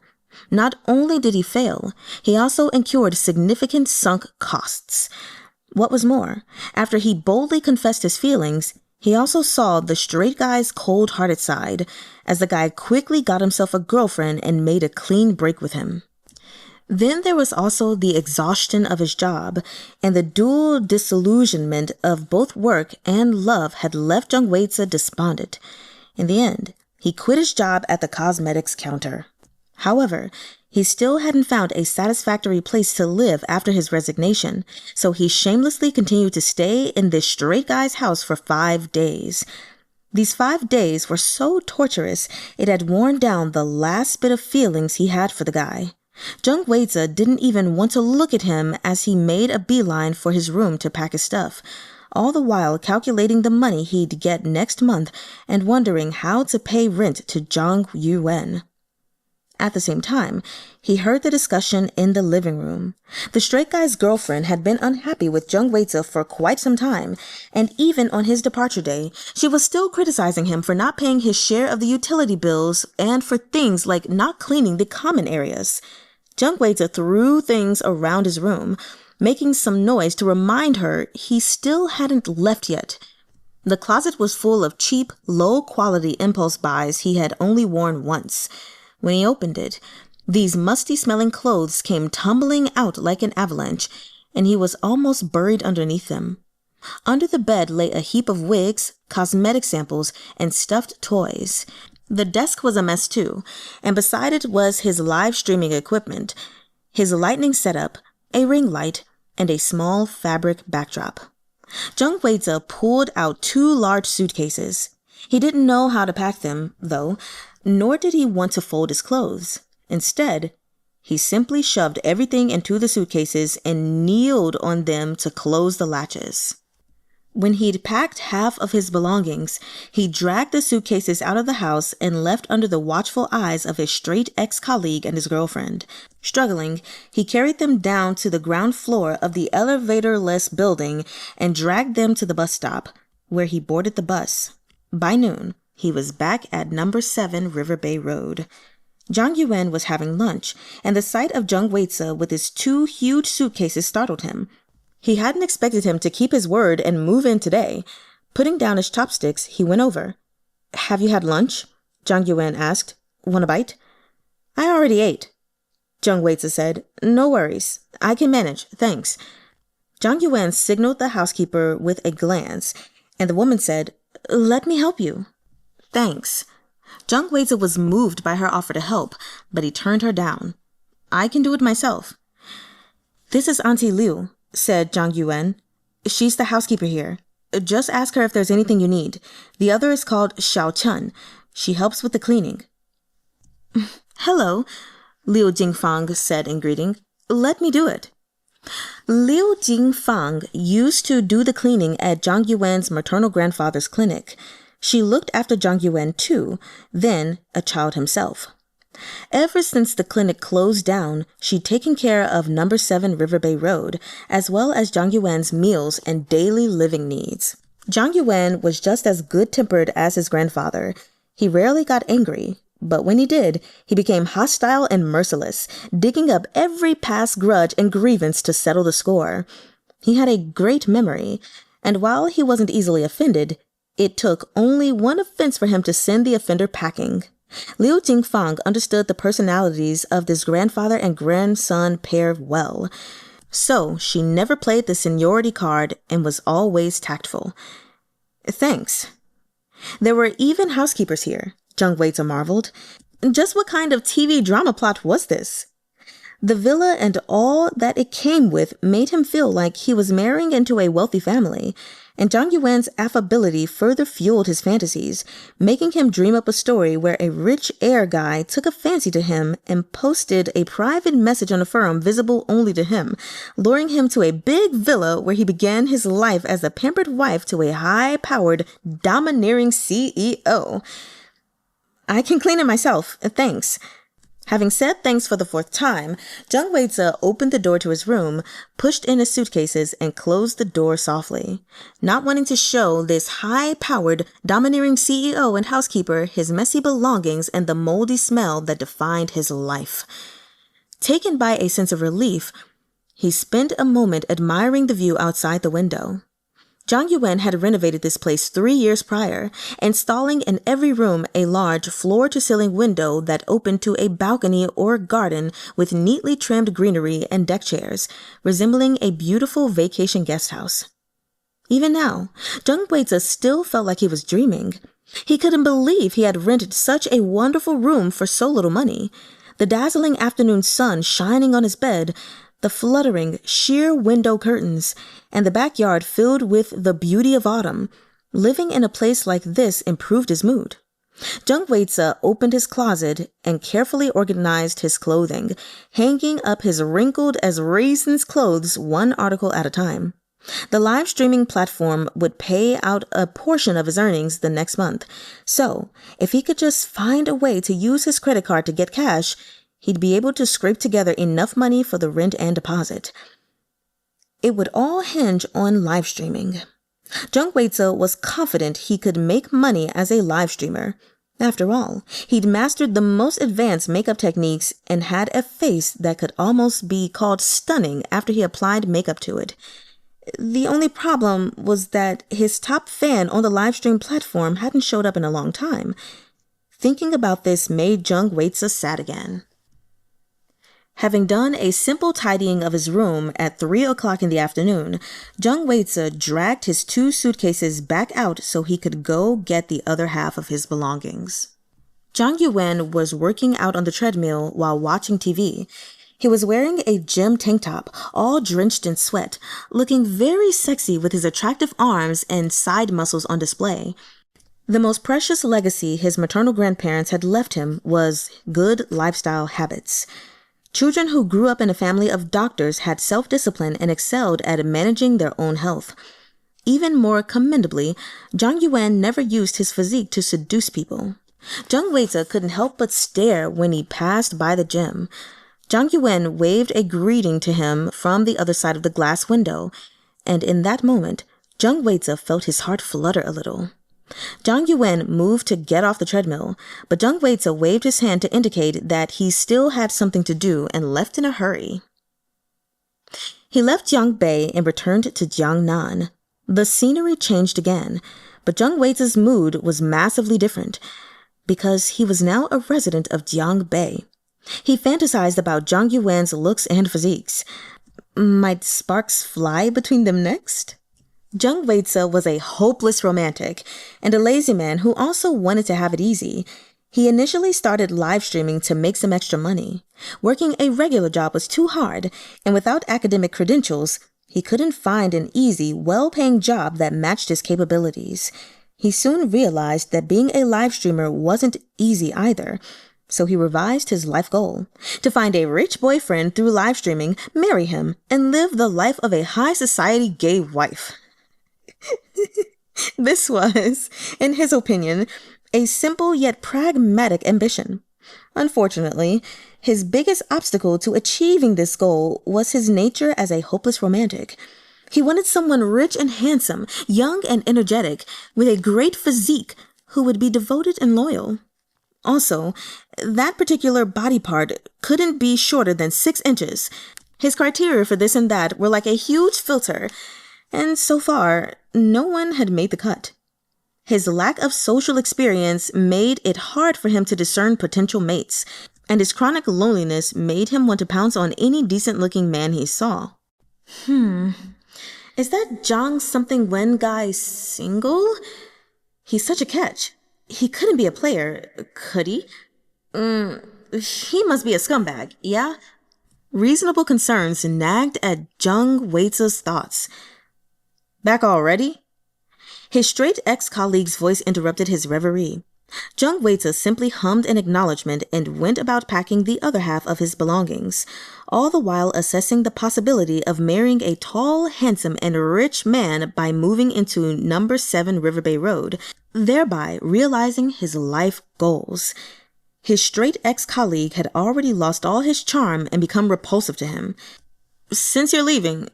Not only did he fail, he also incurred significant sunk costs. What was more, after he boldly confessed his feelings, he also saw the straight guy's cold-hearted side, as the guy quickly got himself a girlfriend and made a clean break with him. Then there was also the exhaustion of his job, and the dual disillusionment of both work and love had left Weize despondent. In the end, he quit his job at the cosmetics counter. However, he still hadn't found a satisfactory place to live after his resignation, so he shamelessly continued to stay in this straight guy's house for 5 days. These 5 days were so torturous, it had worn down the last bit of feelings he had for the guy. Weize didn't even want to look at him as he made a beeline for his room to pack his stuff, all the while calculating the money he'd get next month and wondering how to pay rent to Zhang Yuwen. At the same time, he heard the discussion in the living room. The straight guy's girlfriend had been unhappy with Weize for quite some time, and even on his departure day, she was still criticizing him for not paying his share of the utility bills and for things like not cleaning the common areas. Weize threw things around his room, making some noise to remind her he still hadn't left yet. The closet was full of cheap, low-quality impulse buys he had only worn once. When he opened it, these musty-smelling clothes came tumbling out like an avalanche, and he was almost buried underneath them. Under the bed lay a heap of wigs, cosmetic samples, and stuffed toys. The desk was a mess too, and beside it was his live streaming equipment, his lightning setup, a ring light, and a small fabric backdrop. Weize pulled out 2 large suitcases. He didn't know how to pack them, though, nor did he want to fold his clothes. Instead, he simply shoved everything into the suitcases and kneeled on them to close the latches. When he'd packed half of his belongings, he dragged the suitcases out of the house and left under the watchful eyes of his straight ex-colleague and his girlfriend. Struggling, he carried them down to the ground floor of the elevator-less building and dragged them to the bus stop, where he boarded the bus. By noon, he was back at number 7 Riverbay Road. Zhang Yuwen was having lunch, and the sight of Weize with his 2 huge suitcases startled him. He hadn't expected him to keep his word and move in today. Putting down his chopsticks, he went over. "Have you had lunch?" Zhang Yuwen asked. "Want a bite?" "I already ate," Weize said. "No worries. I can manage, thanks." Zhang Yuwen signaled the housekeeper with a glance, and the woman said, "Let me help you." "Thanks." Weize was moved by her offer to help, but he turned her down. "I can do it myself." "This is Auntie Liu," said Zhang Yuwen. "She's the housekeeper here. Just ask her if there's anything you need. The other is called Chun. She helps with the cleaning." "Hello," Liu Jingfang said in greeting. "Let me do it." Liu Jingfang used to do the cleaning at Zhang Yuwen's maternal grandfather's clinic. She looked after Zhang Yuwen too, then a child himself. Ever since the clinic closed down, she'd taken care of number 7 Riverbay Road, as well as Zhang Yuwen's meals and daily living needs. Zhang Yuwen was just as good-tempered as his grandfather. He rarely got angry, but when he did, he became hostile and merciless, digging up every past grudge and grievance to settle the score. He had a great memory, and while he wasn't easily offended, it took only one offense for him to send the offender packing. Liu Jingfang understood the personalities of this grandfather and grandson pair well, so she never played the seniority card and was always tactful. "Thanks." There were even housekeepers here, Weize marveled. Just what kind of TV drama plot was this? The villa and all that it came with made him feel like he was marrying into a wealthy family, And Zhang Yuwen's affability further fueled his fantasies, making him dream up a story where a rich heir guy took a fancy to him and posted a private message on a forum visible only to him, luring him to a big villa where he began his life as a pampered wife to a high-powered, domineering CEO. I can clean it myself, thanks. Having said thanks for the 4th time, Jung Weize opened the door to his room, pushed in his suitcases, and closed the door softly, not wanting to show this high-powered, domineering CEO and housekeeper his messy belongings and the moldy smell that defined his life. Taken by a sense of relief, he spent a moment admiring the view outside the window. Zhang Yuwen had renovated this place 3 years prior, installing in every room a large floor-to-ceiling window that opened to a balcony or garden with neatly trimmed greenery and deck chairs, resembling a beautiful vacation guest house. Even now, Zhang Weize still felt like he was dreaming. He couldn't believe he had rented such a wonderful room for so little money. The dazzling afternoon sun shining on his bed, the fluttering, sheer window curtains, and the backyard filled with the beauty of autumn. Living in a place like this improved his mood. Zhang Weize opened his closet and carefully organized his clothing, hanging up his wrinkled as raisins clothes one article at a time. The live streaming platform would pay out a portion of his earnings the next month, so if he could just find a way to use his credit card to get cash, he'd be able to scrape together enough money for the rent and deposit. It would all hinge on live streaming. Zhang Weize was confident he could make money as a live streamer. After all, he'd mastered the most advanced makeup techniques and had a face that could almost be called stunning after he applied makeup to it. The only problem was that his top fan on the live stream platform hadn't showed up in a long time. Thinking about this made Zhang Weize sad again. Having done a simple tidying of his room at 3 o'clock in the afternoon, Zhang Weize dragged his 2 suitcases back out so he could go get the other half of his belongings. Zhang Yuwen was working out on the treadmill while watching TV. He was wearing a gym tank top, all drenched in sweat, looking very sexy with his attractive arms and side muscles on display. The most precious legacy his maternal grandparents had left him was good lifestyle habits. Children who grew up in a family of doctors had self-discipline and excelled at managing their own health. Even more commendably, Zhang Yuwen never used his physique to seduce people. Zhang Weize couldn't help but stare when he passed by the gym. Zhang Yuwen waved a greeting to him from the other side of the glass window, and in that moment, Zhang Weize felt his heart flutter a little. Zhang Yuwen moved to get off the treadmill, but Zhang Weize waved his hand to indicate that he still had something to do and left in a hurry. He left Jiangbei and returned to Jiangnan. The scenery changed again, but Zhang Weize's mood was massively different because he was now a resident of Jiangbei. He fantasized about Zhang Yuwen's looks and physiques. Might sparks fly between them next? Zhang Weize was a hopeless romantic and a lazy man who also wanted to have it easy. He initially started live streaming to make some extra money. Working a regular job was too hard, and without academic credentials, he couldn't find an easy, well-paying job that matched his capabilities. He soon realized that being a live streamer wasn't easy either, so he revised his life goal: to find a rich boyfriend through live streaming, marry him, and live the life of a high-society gay wife. This was, in his opinion, a simple yet pragmatic ambition. Unfortunately, his biggest obstacle to achieving this goal was his nature as a hopeless romantic. He wanted someone rich and handsome, young and energetic, with a great physique, who would be devoted and loyal. Also, that particular body part couldn't be shorter than 6 inches. His criteria for this and that were like a huge filter, and so far, no one had made the cut. His lack of social experience made it hard for him to discern potential mates, and his chronic loneliness made him want to pounce on any decent-looking man he saw. Is that Zhang something Wen guy single? He's such a catch. He couldn't be a player, could he? He must be a scumbag, yeah? Reasonable concerns nagged at Zhang Weize's thoughts. Back already? His straight ex-colleague's voice interrupted his reverie. Jung Weize simply hummed an acknowledgement and went about packing the other half of his belongings, all the while assessing the possibility of marrying a tall, handsome, and rich man by moving into number 7 Riverbay Road, thereby realizing his life goals. His straight ex-colleague had already lost all his charm and become repulsive to him. "Since you're leaving,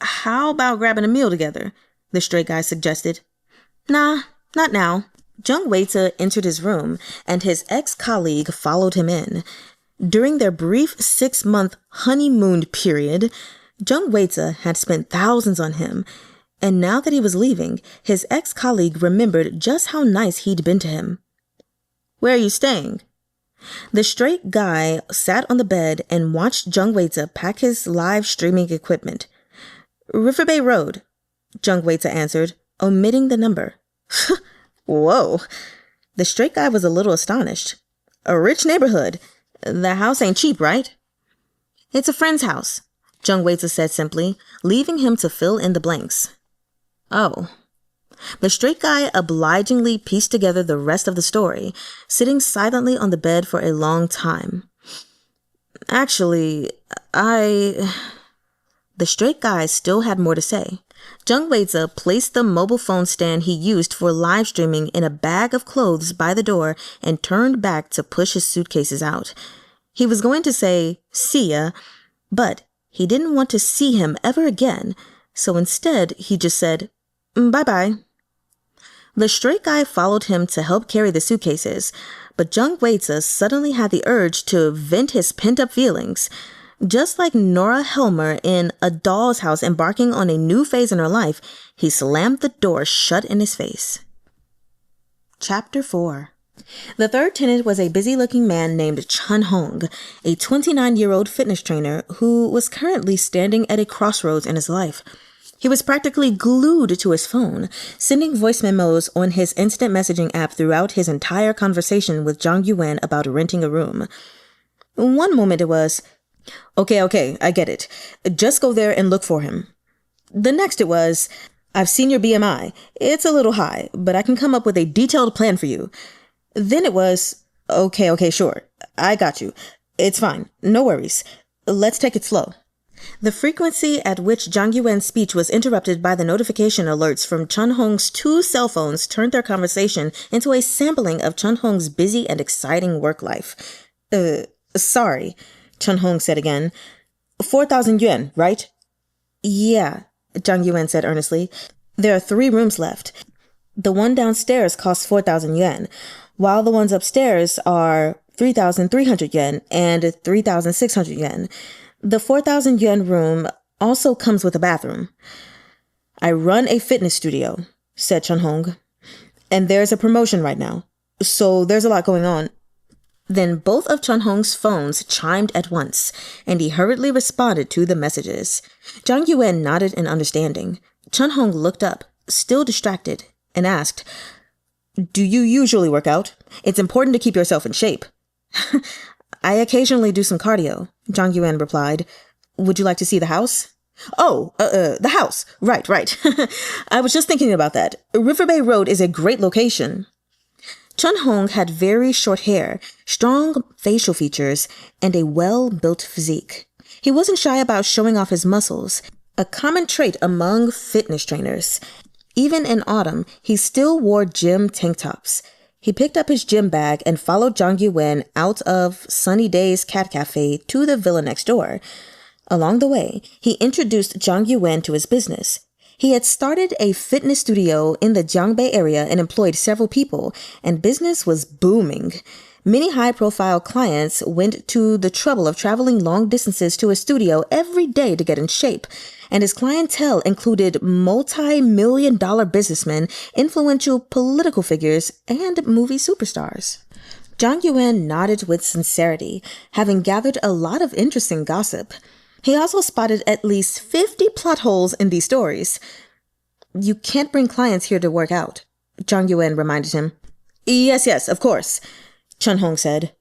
how about grabbing a meal together?" the straight guy suggested. "Nah, not now." Jung Weize entered his room, and his ex-colleague followed him in. During their brief 6-month honeymoon period, Jung Weize had spent thousands on him, and now that he was leaving, his ex-colleague remembered just how nice he'd been to him. "Where are you staying?" The straight guy sat on the bed and watched Jung Weize pack his live streaming equipment. "Riverbay Road," Jung Weize answered, omitting the number. "Whoa." The straight guy was a little astonished. "A rich neighborhood. The house ain't cheap, right?" "It's a friend's house," Jung Weize said simply, leaving him to fill in the blanks. "Oh." The straight guy obligingly pieced together the rest of the story, sitting silently on the bed for a long time. "Actually, The straight guy still had more to say. Jung Weize placed the mobile phone stand he used for live streaming in a bag of clothes by the door and turned back to push his suitcases out. He was going to say, "See ya," but he didn't want to see him ever again, so instead he just said, "Bye-bye." The straight guy followed him to help carry the suitcases, but Jung Weize suddenly had the urge to vent his pent-up feelings. Just like Nora Helmer in A Doll's House embarking on a new phase in her life, he slammed the door shut in his face. Chapter 4. The third tenant was a busy-looking man named Chahng, a 29-year-old fitness trainer who was currently standing at a crossroads in his life. He was practically glued to his phone, sending voice memos on his instant messaging app throughout his entire conversation with Zhang Yuwen about renting a room. One moment it was, Okay, I get it. Just go there and look for him. The next it was, I've seen your BMI. It's a little high, but I can come up with a detailed plan for you. Then it was, okay, sure. I got you. It's fine. No worries. Let's take it slow. The frequency at which Zhang Yuwen's speech was interrupted by the notification alerts from Chun Hong's 2 cell phones turned their conversation into a sampling of Chun Hong's busy and exciting work life. Sorry, Chun Hong said again. 4,000 yuan, right? Yeah, Zhang Yuwen said earnestly. There are 3 rooms left. The one downstairs costs 4,000 yuan, while the ones upstairs are 3,300 yuan and 3,600 yuan. The 4,000 yuan room also comes with a bathroom. I run a fitness studio, said Chun Hong, and there's a promotion right now, so there's a lot going on. Then both of Chun Hong's phones chimed at once, and he hurriedly responded to the messages. Zhang Yuwen nodded in understanding. Chun Hong looked up, still distracted, and asked, Do you usually work out? It's important to keep yourself in shape. I occasionally do some cardio, Zhang Yuwen replied. Would you like to see the house? Oh, the house. Right. I was just thinking about that. Riverbay Road is a great location. Chun Hong had very short hair, strong facial features, and a well-built physique. He wasn't shy about showing off his muscles, a common trait among fitness trainers. Even in autumn, he still wore gym tank tops. He picked up his gym bag and followed Zhang Yuwen out of Sunny Day's Cat Cafe to the villa next door. Along the way, he introduced Zhang Yuwen to his business. He had started a fitness studio in the Jiangbei area and employed several people, and business was booming. Many high-profile clients went to the trouble of traveling long distances to his studio every day to get in shape, and his clientele included multi-million-dollar businessmen, influential political figures, and movie superstars. Zhang Yuwen nodded with sincerity, having gathered a lot of interesting gossip. He also spotted at least 50 plot holes in these stories. You can't bring clients here to work out, Zhang Yuwen reminded him. Yes, of course, Chun Hong said.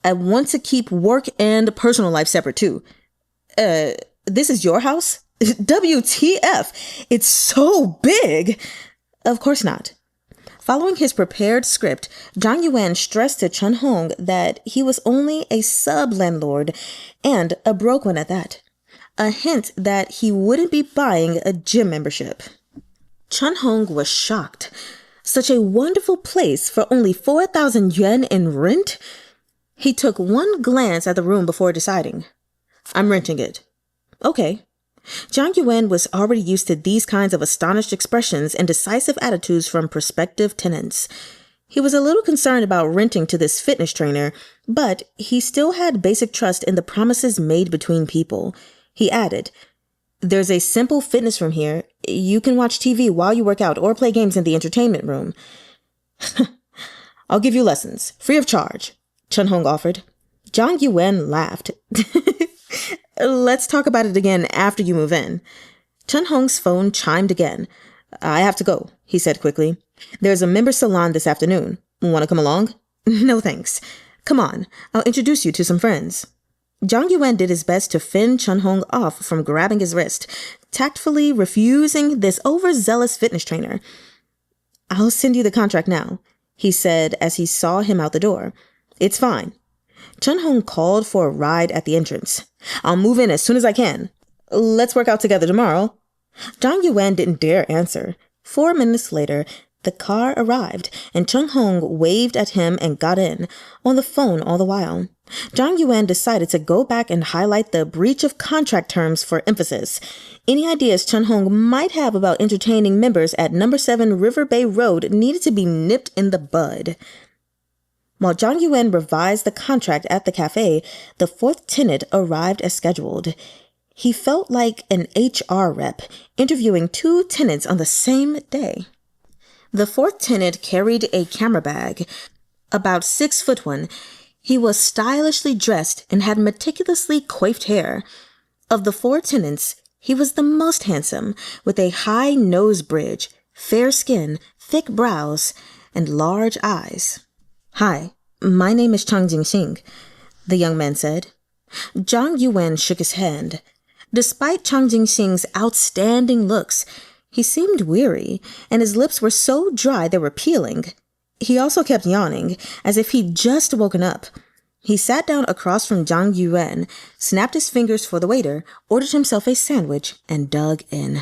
I want to keep work and personal life separate too. This is your house? WTF? It's so big. Of course not. Following his prepared script, Zhang Yuwen stressed to Chun that he was only a sub-landlord and a broke one at that. A hint that he wouldn't be buying a gym membership. Chun was shocked. Such a wonderful place for only 4,000 yuan in rent? He took one glance at the room before deciding. I'm renting it. Okay. Zhang Yuwen was already used to these kinds of astonished expressions and decisive attitudes from prospective tenants. He was a little concerned about renting to this fitness trainer, but he still had basic trust in the promises made between people. He added, There's a simple fitness room here. You can watch TV while you work out or play games in the entertainment room. I'll give you lessons, free of charge, Chun offered. Zhang Yuwen laughed. Let's talk about it again after you move in. Chun-hong's phone chimed again. I have to go, he said quickly. There's a member salon this afternoon. Want to come along? No thanks. Come on, I'll introduce you to some friends. Zhang Yuwen did his best to fend Chun-hong off from grabbing his wrist, tactfully refusing this overzealous fitness trainer. I'll send you the contract now, he said as he saw him out the door. It's fine. Chun called for a ride at the entrance. I'll move in as soon as I can. Let's work out together tomorrow. Zhang Yuwen didn't dare answer. 4 minutes later, the car arrived, and Chun waved at him and got in, on the phone all the while. Zhang Yuwen decided to go back and highlight the breach of contract terms for emphasis. Any ideas Chun might have about entertaining members at number 7 Riverbay Road needed to be nipped in the bud. While Zhang Yuwen revised the contract at the cafe, the 4th tenant arrived as scheduled. He felt like an HR rep, interviewing 2 tenants on the same day. The 4th tenant carried a camera bag, about 6'1". He was stylishly dressed and had meticulously coiffed hair. Of the 4 tenants, he was the most handsome, with a high nose bridge, fair skin, thick brows, and large eyes. Hi, my name is Jinxing, the young man said. Zhang Yuwen shook his hand. Despite Jinxing's outstanding looks, he seemed weary, and his lips were so dry they were peeling. He also kept yawning, as if he'd just woken up. He sat down across from Zhang Yuwen, snapped his fingers for the waiter, ordered himself a sandwich, and dug in.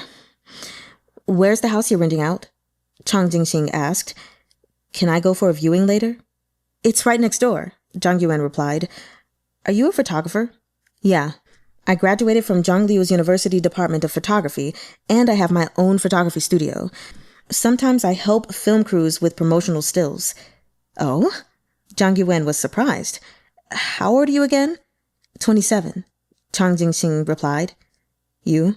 Where's the house you're renting out? Jinxing asked. Can I go for a viewing later? It's right next door, Zhang Yuwen replied. Are you a photographer? Yeah. I graduated from Zhongliu's University Department of Photography, and I have my own photography studio. Sometimes I help film crews with promotional stills. Oh? Zhang Yuwen was surprised. How old are you again? 27, Jinxing replied. You?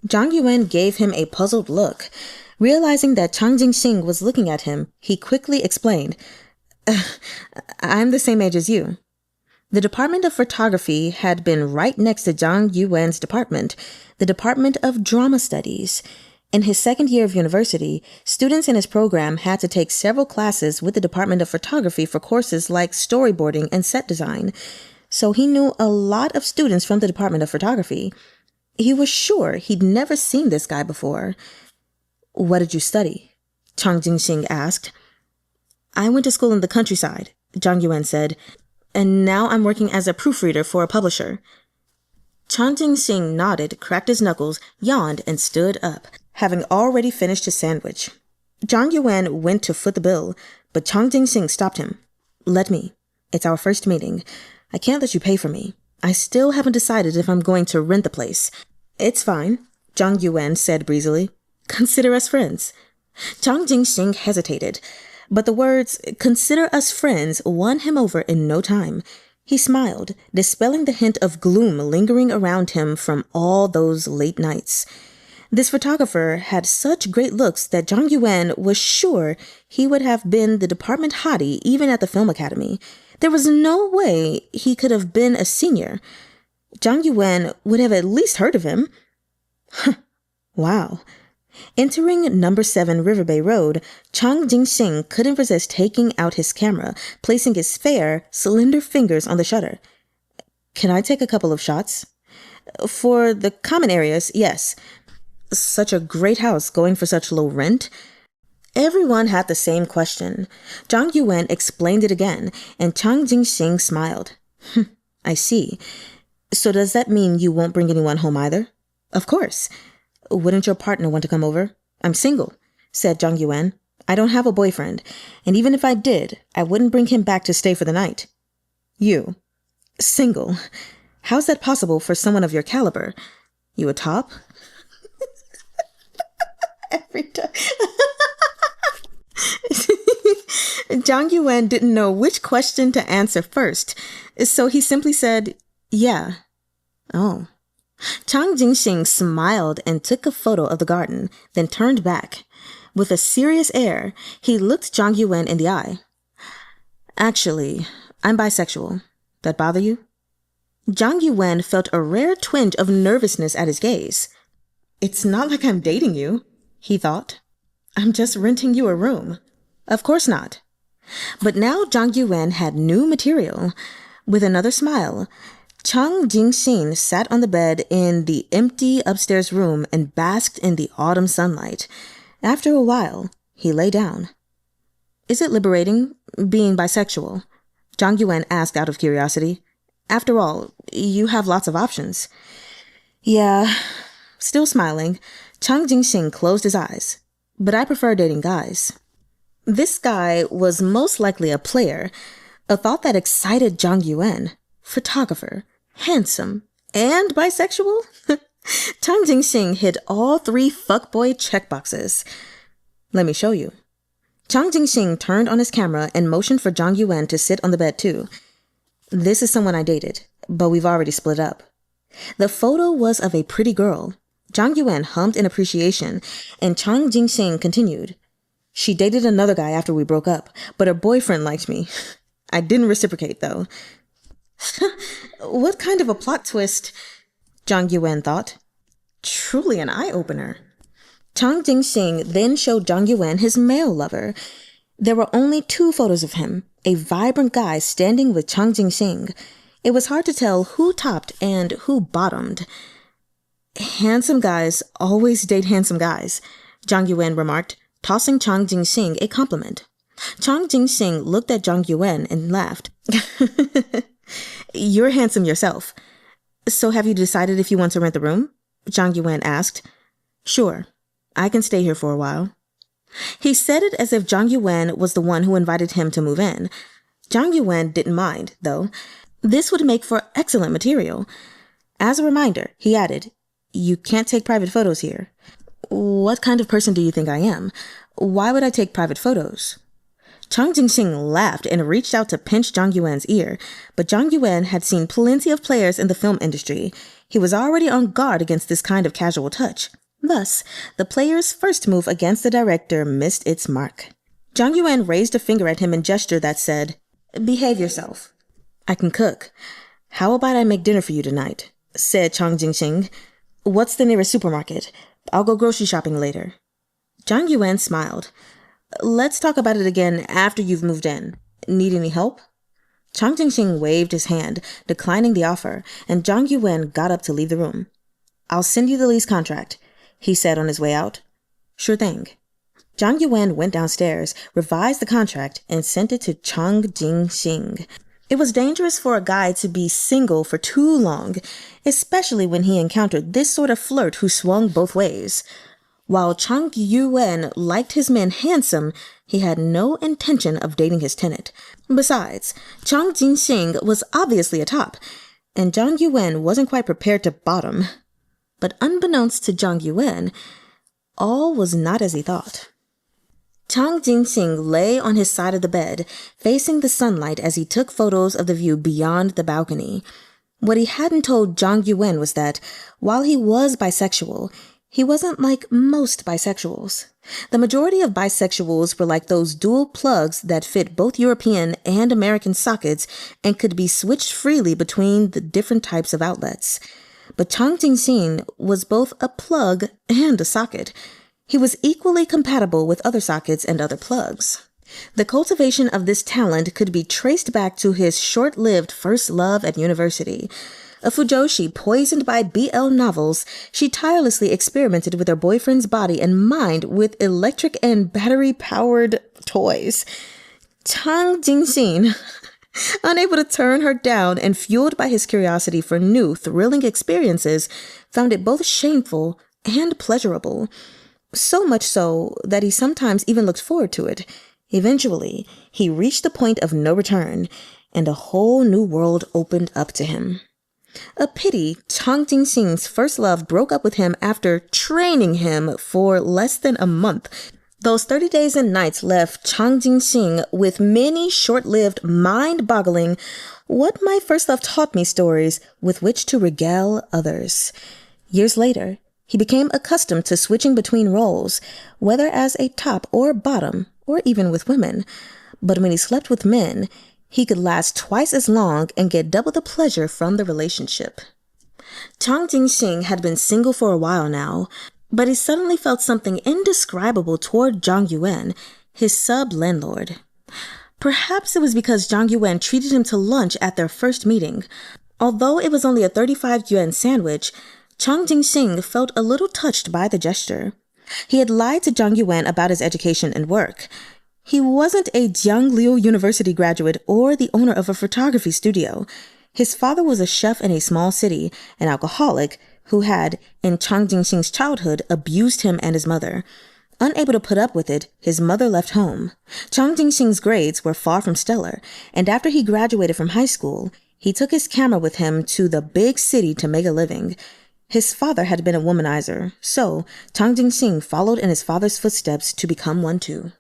Zhang Yuwen gave him a puzzled look. Realizing that Jinxing was looking at him, he quickly explained, I'm the same age as you. The Department of Photography had been right next to Zhang Yuwen's department, the Department of Drama Studies. In his 2nd year of university, students in his program had to take several classes with the Department of Photography for courses like storyboarding and set design. So he knew a lot of students from the Department of Photography. He was sure he'd never seen this guy before. What did you study? Jinxing asked. I went to school in the countryside, Zhang Yuwen said, and now I'm working as a proofreader for a publisher. Jinxing nodded, cracked his knuckles, yawned, and stood up, having already finished his sandwich. Zhang Yuwen went to foot the bill, but Jinxing stopped him. Let me. It's our first meeting. I can't let you pay for me. I still haven't decided if I'm going to rent the place. It's fine, Zhang Yuwen said breezily. Consider us friends. Jinxing hesitated, but the words, consider us friends, won him over in no time. He smiled, dispelling the hint of gloom lingering around him from all those late nights. This photographer had such great looks that Zhang Yuwen was sure he would have been the department hottie even at the film academy. There was no way he could have been a senior. Zhang Yuwen would have at least heard of him. Wow. Entering number 7 Riverbay Road, Jinxing couldn't resist taking out his camera, placing his fair, slender fingers on the shutter. Can I take a couple of shots? For the common areas, yes. Such a great house going for such low rent. Everyone had the same question. Zhang Yuwen explained it again, and Jinxing smiled. I see. So does that mean you won't bring anyone home either? Of course. Wouldn't your partner want to come over? I'm single, said Zhang Yuwen. I don't have a boyfriend, and even if I did, I wouldn't bring him back to stay for the night. You. Single. How's that possible for someone of your caliber? You a top? Every time. Zhang Yuwen didn't know which question to answer first, so he simply said, yeah. Oh. Jinxing smiled and took a photo of the garden, then turned back. With a serious air, he looked Zhang Yuwen in the eye. Actually, I'm bisexual. That bother you? Zhang Yuwen felt a rare twinge of nervousness at his gaze. It's not like I'm dating you, he thought. I'm just renting you a room. Of course not. But now Zhang Yuwen had new material. With another smile, Jinxing sat on the bed in the empty upstairs room and basked in the autumn sunlight. After a while, he lay down. Is it liberating, being bisexual? Zhang Yuwen asked out of curiosity. After all, you have lots of options. Yeah. Still smiling, Jinxing closed his eyes. But I prefer dating guys. This guy was most likely a player, a thought that excited Zhang Yuwen. Photographer, handsome, and bisexual? Jinxing hit all 3 fuckboy checkboxes. Let me show you. Jinxing turned on his camera and motioned for Zhang Yuwen to sit on the bed too. This is someone I dated, but we've already split up. The photo was of a pretty girl. Zhang Yuwen hummed in appreciation, and Jinxing continued. She dated another guy after we broke up, but her boyfriend liked me. I didn't reciprocate, though. What kind of a plot twist? Zhang Yuwen thought. Truly an eye-opener. Jinxing then showed Zhang Yuwen his male lover. There were only 2 photos of him, a vibrant guy standing with Jinxing. It was hard to tell who topped and who bottomed. Handsome guys always date handsome guys, Zhang Yuwen remarked, tossing Jinxing a compliment. Jinxing looked at Zhang Yuwen and laughed. You're handsome yourself. So have you decided if you want to rent the room? Zhang Yuwen asked. Sure. I can stay here for a while. He said it as if Zhang Yuwen was the one who invited him to move in. Zhang Yuwen didn't mind, though. This would make for excellent material. As a reminder, he added, you can't take private photos here. What kind of person do you think I am? Why would I take private photos? Jinxing laughed and reached out to pinch Zhang Yuwen's ear, but Zhang Yuwen had seen plenty of players in the film industry. He was already on guard against this kind of casual touch. Thus, the player's first move against the director missed its mark. Zhang Yuwen raised a finger at him in gesture that said, behave yourself. I can cook. How about I make dinner for you tonight? Said Jinxing. What's the nearest supermarket? I'll go grocery shopping later. Zhang Yuwen smiled. Let's talk about it again after you've moved in. Need any help? Jinxing waved his hand, declining the offer, and Zhang Yuwen got up to leave the room. I'll send you the lease contract, he said on his way out. Sure thing. Zhang Yuwen went downstairs, revised the contract, and sent it to Jinxing. It was dangerous for a guy to be single for too long, especially when he encountered this sort of flirt who swung both ways. While Zhang Yuwen liked his men handsome, he had no intention of dating his tenant. Besides, Jinxing was obviously a top, and Zhang Yuwen wasn't quite prepared to bottom. But unbeknownst to Zhang Yuwen, all was not as he thought. Jinxing lay on his side of the bed, facing the sunlight as he took photos of the view beyond the balcony. What he hadn't told Zhang Yuwen was that, while he was bisexual, he wasn't like most bisexuals. The majority of bisexuals were like those dual plugs that fit both European and American sockets and could be switched freely between the different types of outlets. But Jinxing was both a plug and a socket. He was equally compatible with other sockets and other plugs. The cultivation of this talent could be traced back to his short-lived first love at university. A fujoshi poisoned by BL novels, she tirelessly experimented with her boyfriend's body and mind with electric and battery-powered toys. Chang Jinxing, unable to turn her down and fueled by his curiosity for new, thrilling experiences, found it both shameful and pleasurable. So much so that he sometimes even looked forward to it. Eventually, he reached the point of no return, and a whole new world opened up to him. A pity Chang Jinxing's first love broke up with him after training him for less than a month. Those 30 days and nights left Chang Jinxing with many short-lived, mind-boggling, what my first love taught me stories with which to regale others. Years later, he became accustomed to switching between roles, whether as a top or bottom, or even with women. But when he slept with men, he could last twice as long and get double the pleasure from the relationship. Chang Jinxing had been single for a while now, but he suddenly felt something indescribable toward Zhang Yuwen, his sub-landlord. Perhaps it was because Zhang Yuwen treated him to lunch at their first meeting. Although it was only a 35 yuan sandwich, Chang Jinxing felt a little touched by the gesture. He had lied to Zhang Yuwen about his education and work. He wasn't a Jiangsu University graduate or the owner of a photography studio. His father was a chef in a small city, an alcoholic, who had, in Chang Jinxing's childhood, abused him and his mother. Unable to put up with it, his mother left home. Chang Jinxing's grades were far from stellar, and after he graduated from high school, he took his camera with him to the big city to make a living. His father had been a womanizer, so Chang Jinxing followed in his father's footsteps to become one too.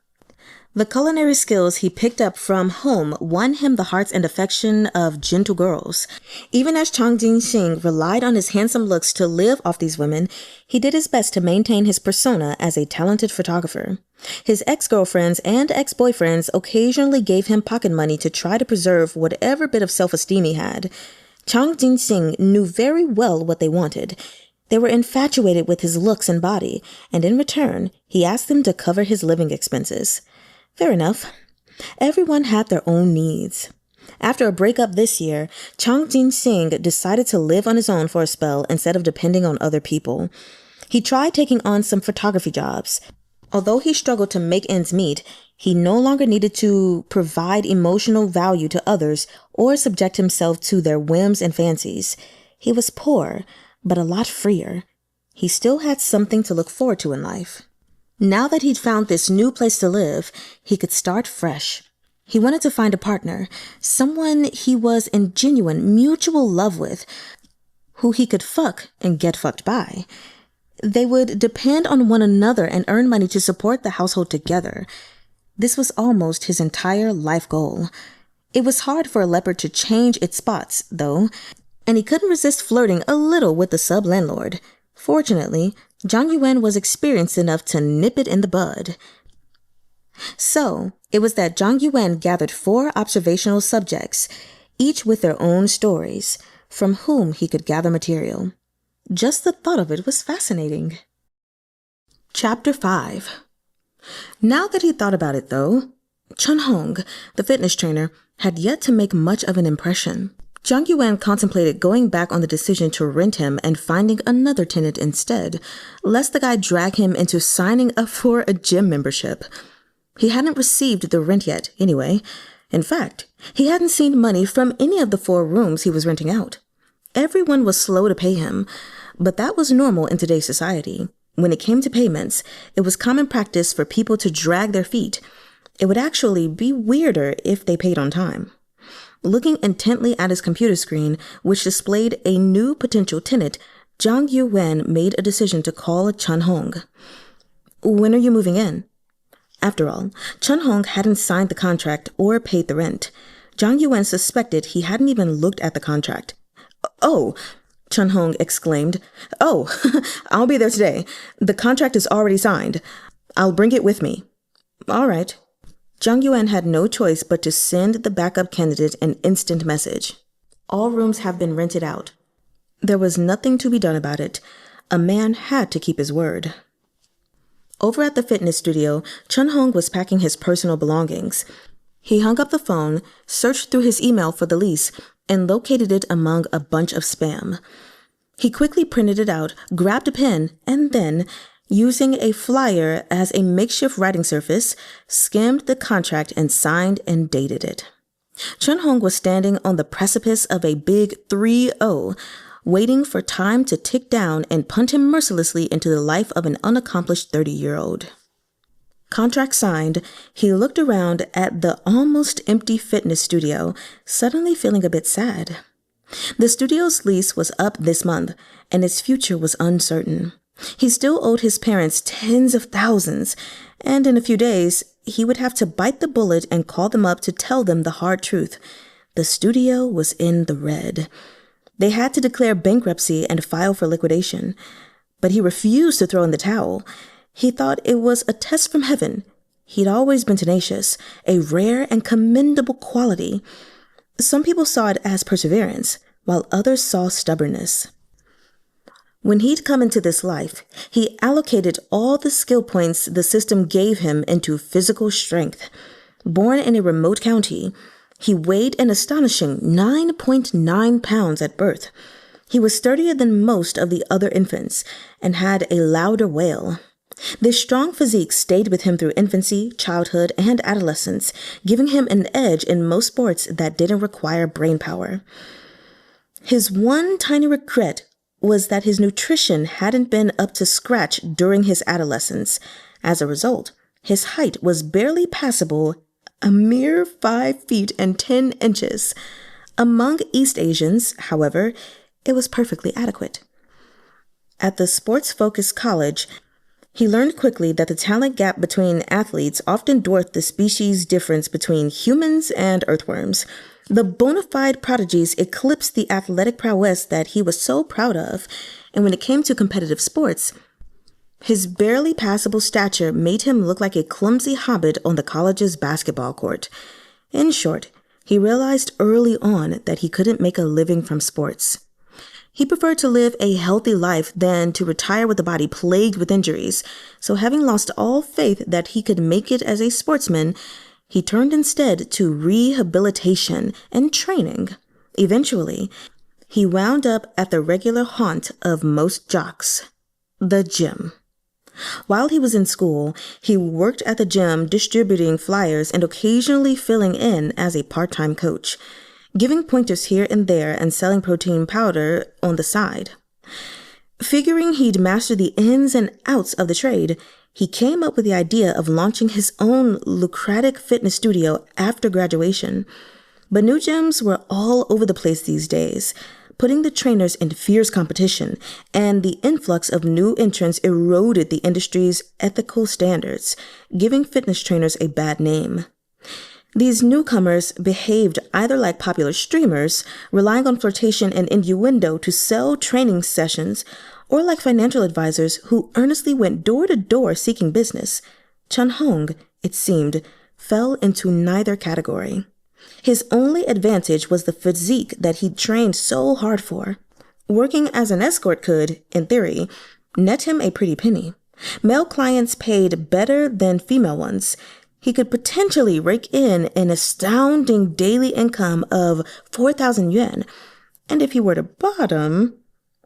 The culinary skills he picked up from home won him the hearts and affection of gentle girls. Even as Chang Jinxing relied on his handsome looks to live off these women, he did his best to maintain his persona as a talented photographer. His ex-girlfriends and ex-boyfriends occasionally gave him pocket money to try to preserve whatever bit of self-esteem he had. Chang Jinxing knew very well what they wanted. They were infatuated with his looks and body, and in return, he asked them to cover his living expenses. Fair enough. Everyone had their own needs. After a breakup this year, Chang Jinxing decided to live on his own for a spell instead of depending on other people. He tried taking on some photography jobs. Although he struggled to make ends meet, he no longer needed to provide emotional value to others or subject himself to their whims and fancies. He was poor, but a lot freer. He still had something to look forward to in life. Now that he'd found this new place to live, he could start fresh. He wanted to find a partner, someone he was in genuine mutual love with, who he could fuck and get fucked by. They would depend on one another and earn money to support the household together. This was almost his entire life goal. It was hard for a leopard to change its spots, though, and he couldn't resist flirting a little with the sub-landlord. Fortunately, Zhang Yuwen was experienced enough to nip it in the bud. So, it was that Zhang Yuwen gathered 4 observational subjects, each with their own stories, from whom he could gather material. Just the thought of it was fascinating. Chapter 5. Now that he thought about it, though, Chahng, the fitness trainer, had yet to make much of an impression. Zhang Yuwen contemplated going back on the decision to rent him and finding another tenant instead, lest the guy drag him into signing up for a gym membership. He hadn't received the rent yet, anyway. In fact, he hadn't seen money from any of the 4 rooms he was renting out. Everyone was slow to pay him, but that was normal in today's society. When it came to payments, it was common practice for people to drag their feet. It would actually be weirder if they paid on time. Looking intently at his computer screen, which displayed a new potential tenant, Zhang Yuwen made a decision to call Chahng. "When are you moving in?" After all, Chahng hadn't signed the contract or paid the rent. Zhang Yuwen suspected he hadn't even looked at the contract. "Oh," Chahng exclaimed. "Oh, I'll be there today. The contract is already signed. I'll bring it with me." "All right." Zhang Yuwen had no choice but to send the backup candidate an instant message. "All rooms have been rented out." There was nothing to be done about it. A man had to keep his word. Over at the fitness studio, Chahng was packing his personal belongings. He hung up the phone, searched through his email for the lease, and located it among a bunch of spam. He quickly printed it out, grabbed a pen, and then, using a flyer as a makeshift writing surface, skimmed the contract and signed and dated it. Chun was standing on the precipice of a big 3-0, waiting for time to tick down and punt him mercilessly into the life of an unaccomplished 30-year-old. Contract signed, he looked around at the almost empty fitness studio, suddenly feeling a bit sad. The studio's lease was up this month, and its future was uncertain. He still owed his parents tens of thousands, and in a few days, he would have to bite the bullet and call them up to tell them the hard truth. The studio was in the red. They had to declare bankruptcy and file for liquidation. But he refused to throw in the towel. He thought it was a test from heaven. He'd always been tenacious, a rare and commendable quality. Some people saw it as perseverance, while others saw stubbornness. When he'd come into this life, he allocated all the skill points the system gave him into physical strength. Born in a remote county, he weighed an astonishing 9.9 pounds at birth. He was sturdier than most of the other infants and had a louder wail. This strong physique stayed with him through infancy, childhood, and adolescence, giving him an edge in most sports that didn't require brain power. His one tiny regret was that his nutrition hadn't been up to scratch during his adolescence. As a result, his height was barely passable, a mere 5 feet and 10 inches. Among East Asians, however, it was perfectly adequate. At the sports-focused college, he learned quickly that the talent gap between athletes often dwarfed the species difference between humans and earthworms. The bona fide prodigies eclipsed the athletic prowess that he was so proud of, and when it came to competitive sports, his barely passable stature made him look like a clumsy hobbit on the college's basketball court. In short, he realized early on that he couldn't make a living from sports. He preferred to live a healthy life than to retire with a body plagued with injuries, so having lost all faith that he could make it as a sportsman, he turned instead to rehabilitation and training. Eventually, he wound up at the regular haunt of most jocks, the gym. While he was in school, he worked at the gym distributing flyers and occasionally filling in as a part-time coach, giving pointers here and there and selling protein powder on the side. Figuring he'd master the ins and outs of the trade, he came up with the idea of launching his own lucrative fitness studio after graduation. But new gyms were all over the place these days, putting the trainers in fierce competition, and the influx of new entrants eroded the industry's ethical standards, giving fitness trainers a bad name. These newcomers behaved either like popular streamers, relying on flirtation and innuendo to sell training sessions, or like financial advisors who earnestly went door to door seeking business. Chahng, it seemed, fell into neither category. His only advantage was the physique that he'd trained so hard for. Working as an escort could, in theory, net him a pretty penny. Male clients paid better than female ones. He could potentially rake in an astounding daily income of 4,000 yuan, and if he were to bottom,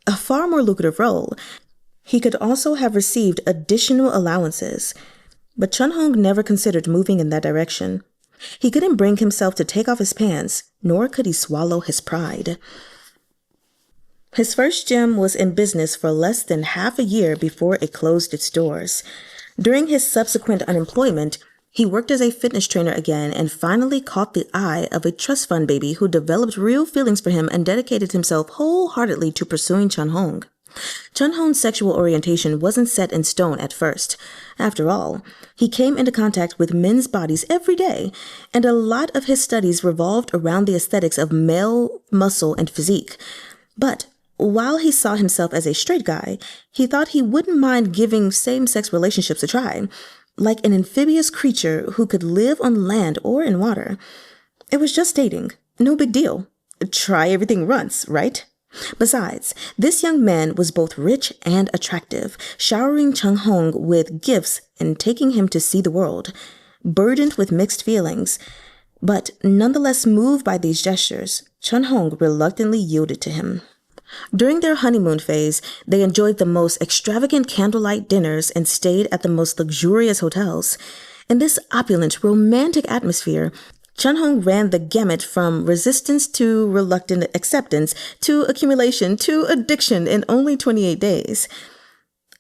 a far more lucrative role. He could also have received additional allowances, but Chahng never considered moving in that direction. He couldn't bring himself to take off his pants, nor could he swallow his pride. His first gym was in business for less than half a year before it closed its doors. During his subsequent unemployment, he worked as a fitness trainer again and finally caught the eye of a trust fund baby who developed real feelings for him and dedicated himself wholeheartedly to pursuing Chahng. Chahng's sexual orientation wasn't set in stone at first. After all, he came into contact with men's bodies every day, and a lot of his studies revolved around the aesthetics of male muscle and physique. But while he saw himself as a straight guy, he thought he wouldn't mind giving same-sex relationships a try, like an amphibious creature who could live on land or in water. It was just dating. No big deal. Try everything once, right? Besides, this young man was both rich and attractive, showering Chahng with gifts and taking him to see the world. Burdened with mixed feelings, but nonetheless moved by these gestures, Chun reluctantly yielded to him. During their honeymoon phase, they enjoyed the most extravagant candlelight dinners and stayed at the most luxurious hotels. In this opulent, romantic atmosphere, Chun ran the gamut from resistance to reluctant acceptance to accumulation to addiction in only 28 days.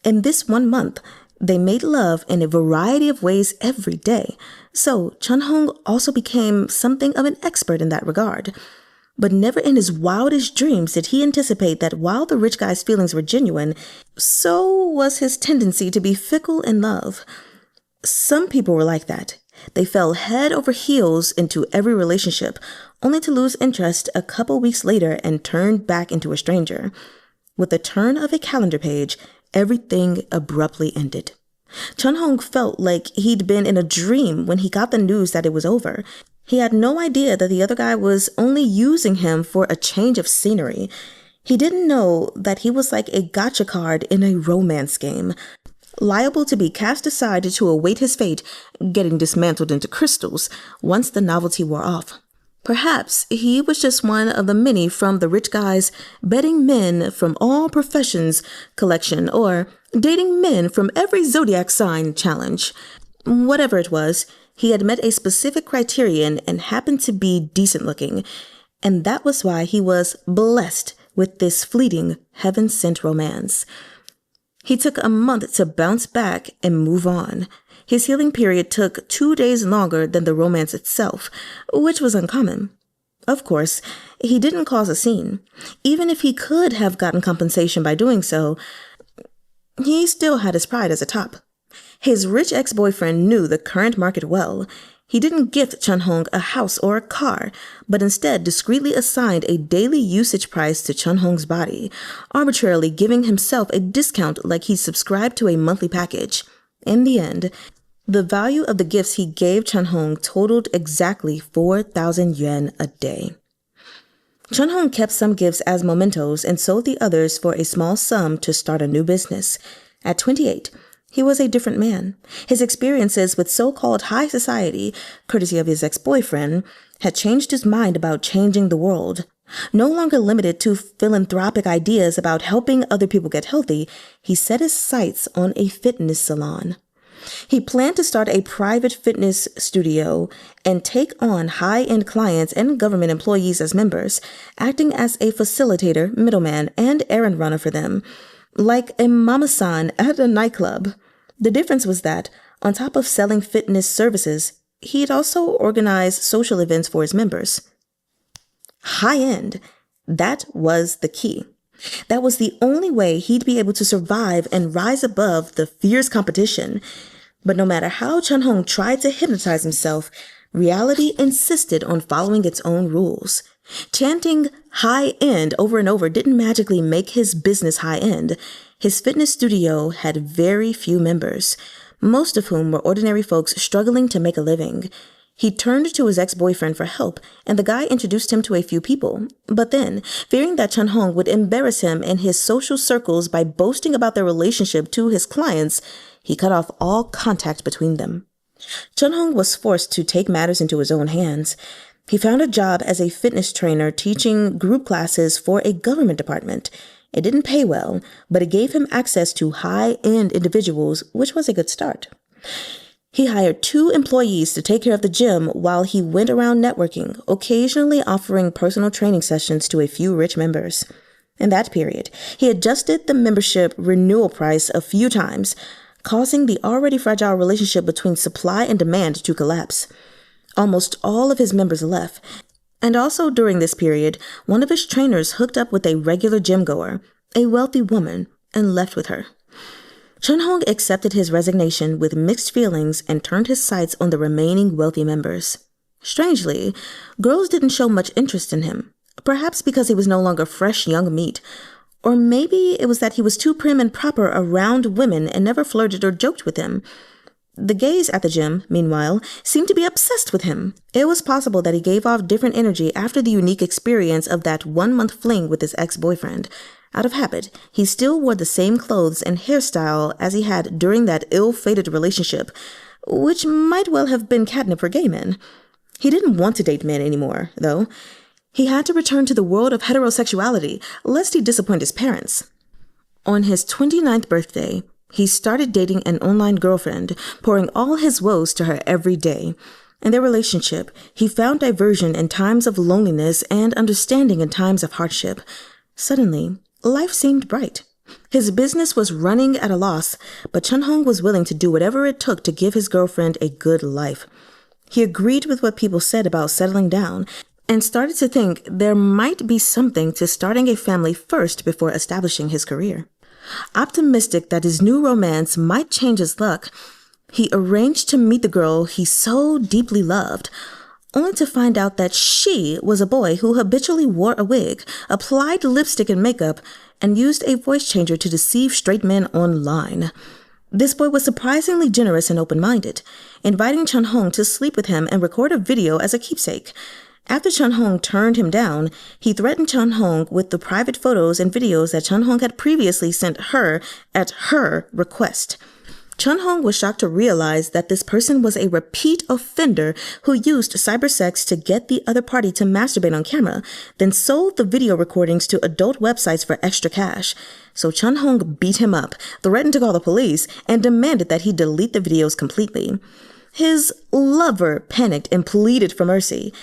In this 1 month, they made love in a variety of ways every day, so Chun also became something of an expert in that regard. But never in his wildest dreams did he anticipate that while the rich guy's feelings were genuine, so was his tendency to be fickle in love. Some people were like that. They fell head over heels into every relationship, only to lose interest a couple weeks later and turn back into a stranger. With the turn of a calendar page, everything abruptly ended. Chun felt like he'd been in a dream when he got the news that it was over. He had no idea that the other guy was only using him for a change of scenery. He didn't know that he was like a gotcha card in a romance game, liable to be cast aside to await his fate, getting dismantled into crystals once the novelty wore off. Perhaps he was just one of the many from the rich guy's betting men from all professions collection or dating men from every zodiac sign challenge. Whatever it was, he had met a specific criterion and happened to be decent looking, and that was why he was blessed with this fleeting, heaven-sent romance. He took a month to bounce back and move on. His healing period took 2 days longer than the romance itself, which was uncommon. Of course, he didn't cause a scene. Even if he could have gotten compensation by doing so, he still had his pride as a top. His rich ex-boyfriend knew the current market well. He didn't gift Chun a house or a car, but instead discreetly assigned a daily usage price to Chun-hong's body, arbitrarily giving himself a discount like he subscribed to a monthly package. In the end, the value of the gifts he gave Chun totaled exactly 4,000 yuan a day. Chun kept some gifts as mementos and sold the others for a small sum to start a new business. At 28, he was a different man. His experiences with so-called high society, courtesy of his ex-boyfriend, had changed his mind about changing the world. No longer limited to philanthropic ideas about helping other people get healthy, he set his sights on a fitness salon. He planned to start a private fitness studio and take on high-end clients and government employees as members, acting as a facilitator, middleman, and errand runner for them, like a mama-san at a nightclub. The difference was that, on top of selling fitness services, he'd also organize social events for his members. High-end, that was the key. That was the only way he'd be able to survive and rise above the fierce competition. But no matter how Chun tried to hypnotize himself, reality insisted on following its own rules. Chanting high-end over and over didn't magically make his business high-end. His fitness studio had very few members, most of whom were ordinary folks struggling to make a living. He turned to his ex-boyfriend for help, and the guy introduced him to a few people. But then, fearing that Chun would embarrass him in his social circles by boasting about their relationship to his clients, he cut off all contact between them. Chun was forced to take matters into his own hands. He found a job as a fitness trainer teaching group classes for a government department. It didn't pay well, but it gave him access to high-end individuals, which was a good start. He hired 2 employees to take care of the gym while he went around networking, occasionally offering personal training sessions to a few rich members. In that period, he adjusted the membership renewal price a few times, causing the already fragile relationship between supply and demand to collapse. Almost all of his members left, and also during this period, one of his trainers hooked up with a regular gym goer, a wealthy woman, and left with her. Chun accepted his resignation with mixed feelings and turned his sights on the remaining wealthy members. Strangely, girls didn't show much interest in him, perhaps because he was no longer fresh young meat, or maybe it was that he was too prim and proper around women and never flirted or joked with them. The gays at the gym, meanwhile, seemed to be obsessed with him. It was possible that he gave off different energy after the unique experience of that 1-month fling with his ex-boyfriend. Out of habit, he still wore the same clothes and hairstyle as he had during that ill-fated relationship, which might well have been catnip for gay men. He didn't want to date men anymore, though. He had to return to the world of heterosexuality, lest he disappoint his parents. On his 29th birthday, he started dating an online girlfriend, pouring all his woes to her every day. In their relationship, he found diversion in times of loneliness and understanding in times of hardship. Suddenly, life seemed bright. His business was running at a loss, but Chahng was willing to do whatever it took to give his girlfriend a good life. He agreed with what people said about settling down and started to think there might be something to starting a family first before establishing his career. Optimistic that his new romance might change his luck, he arranged to meet the girl he so deeply loved, only to find out that she was a boy who habitually wore a wig, applied lipstick and makeup, and used a voice changer to deceive straight men online. This boy was surprisingly generous and open-minded, inviting Chahng to sleep with him and record a video as a keepsake. After Chahng turned him down, he threatened Chahng with the private photos and videos that Chahng had previously sent her at her request. Chahng was shocked to realize that this person was a repeat offender who used cybersex to get the other party to masturbate on camera, then sold the video recordings to adult websites for extra cash. So Chahng beat him up, threatened to call the police, and demanded that he delete the videos completely. His lover panicked and pleaded for mercy.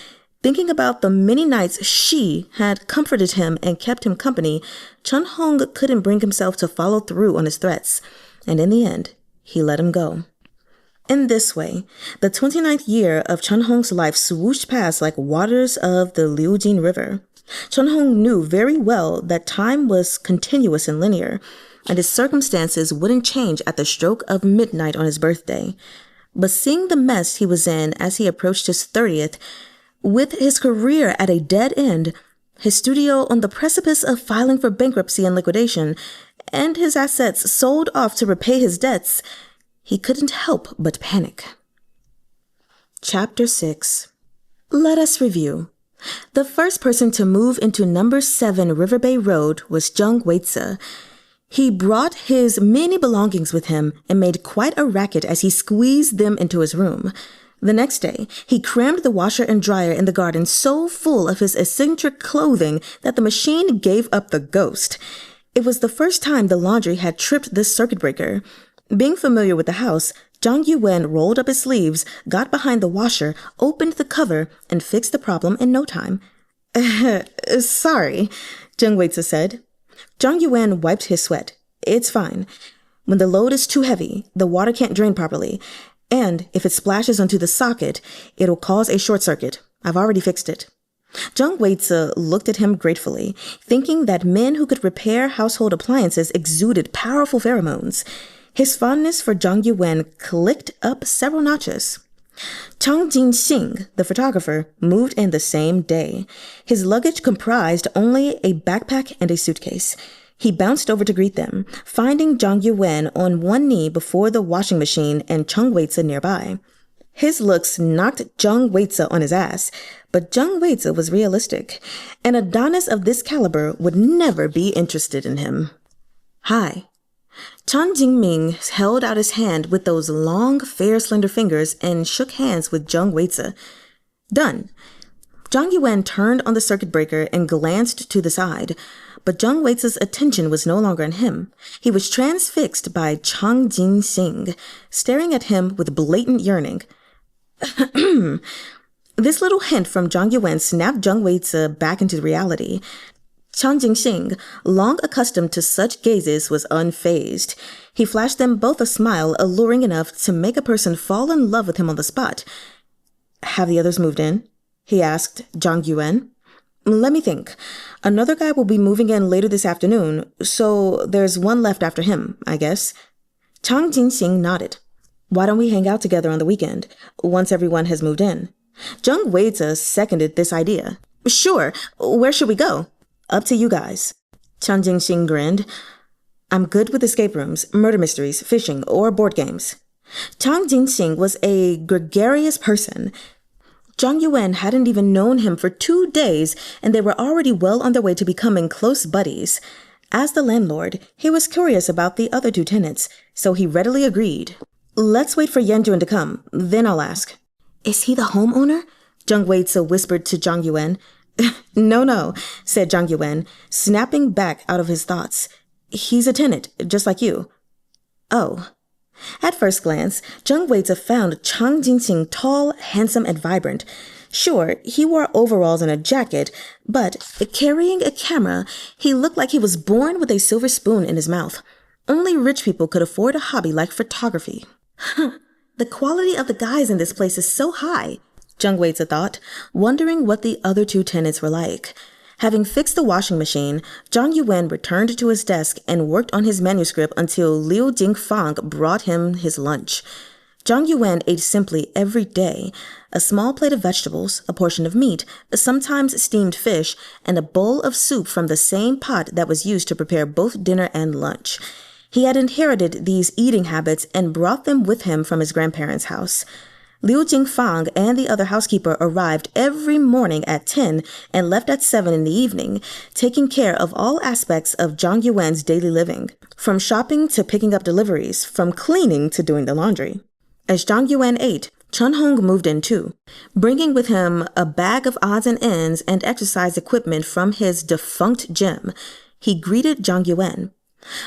Thinking about the many nights she had comforted him and kept him company, Chahng couldn't bring himself to follow through on his threats, and in the end, he let him go. In this way, the 29th year of Chahng's life swooshed past like waters of the Liujin River. Chahng knew very well that time was continuous and linear, and his circumstances wouldn't change at the stroke of midnight on his birthday. But seeing the mess he was in as he approached his 30th, with his career at a dead end, his studio on the precipice of filing for bankruptcy and liquidation, and his assets sold off to repay his debts, he couldn't help but panic. Chapter 6. Let us review. The first person to move into number 7 Riverbay Road was Jung Weize. He brought his many belongings with him and made quite a racket as he squeezed them into his room. The next day, he crammed the washer and dryer in the garden so full of his eccentric clothing that the machine gave up the ghost. It was the first time the laundry had tripped this circuit breaker. Being familiar with the house, Yuwen rolled up his sleeves, got behind the washer, opened the cover, and fixed the problem in no time. Sorry, Jung Weize said. Yuwen wiped his sweat. It's fine. When the load is too heavy, the water can't drain properly, and if it splashes onto the socket, it'll cause a short circuit. I've already fixed it. Jung Weize looked at him gratefully, thinking that men who could repair household appliances exuded powerful pheromones. His fondness for Yuwen clicked up several notches. Jinxing, the photographer, moved in the same day. His luggage comprised only a backpack and a suitcase. He bounced over to greet them, finding Yuwen on one knee before the washing machine and Jung Weize nearby. His looks knocked Jung Weize on his ass, but Jung Weize was realistic. An Adonis of this caliber would never be interested in him. Hi. Chan Jingming held out his hand with those long, fair, slender fingers and shook hands with Jung Weize. Done. Yuwen turned on the circuit breaker and glanced to the side, but Jung Weize's attention was no longer on him. He was transfixed by Jinxing, staring at him with blatant yearning. This little hint from Yuwen snapped Jung Weize back into reality. Jinxing, long accustomed to such gazes, was unfazed. He flashed them both a smile alluring enough to make a person fall in love with him on the spot. Have the others moved in? He asked Yuwen. Let me think. Another guy will be moving in later this afternoon, so there's one left after him, I guess. Jinxing nodded. Why don't we hang out together on the weekend, once everyone has moved in? Jung Weize seconded this idea. Sure. Where should we go? Up to you guys. Jinxing grinned. I'm good with escape rooms, murder mysteries, fishing, or board games. Jinxing was a gregarious person. Yuwen hadn't even known him for 2 days, and they were already well on their way to becoming close buddies. As the landlord, he was curious about the other 2 tenants, so he readily agreed. Let's wait for Yanjun to come, then I'll ask. Is he the homeowner? Jung Weize whispered to Yuwen. No, said Zhang Yuwen, snapping back out of his thoughts. He's a tenant, just like you. Oh. At first glance, Jung Weize found Chang Jinxing tall, handsome, and vibrant. Sure, he wore overalls and a jacket, but carrying a camera, he looked like he was born with a silver spoon in his mouth. Only rich people could afford a hobby like photography. The quality of the guys in this place is so high, Jung Weize thought, wondering what the other two tenants were like. Having fixed the washing machine, Zhang Yuwen returned to his desk and worked on his manuscript until Liu Jingfang brought him his lunch. Zhang Yuwen ate simply every day, a small plate of vegetables, a portion of meat, sometimes steamed fish, and a bowl of soup from the same pot that was used to prepare both dinner and lunch. He had inherited these eating habits and brought them with him from his grandparents' house. Liu Jingfang and the other housekeeper arrived every morning at 10 and left at 7 in the evening, taking care of all aspects of Zhang Yuwen's daily living, from shopping to picking up deliveries, from cleaning to doing the laundry. As Zhang Yuwen ate, Chun moved in too, bringing with him a bag of odds and ends and exercise equipment from his defunct gym. He greeted Zhang Yuwen.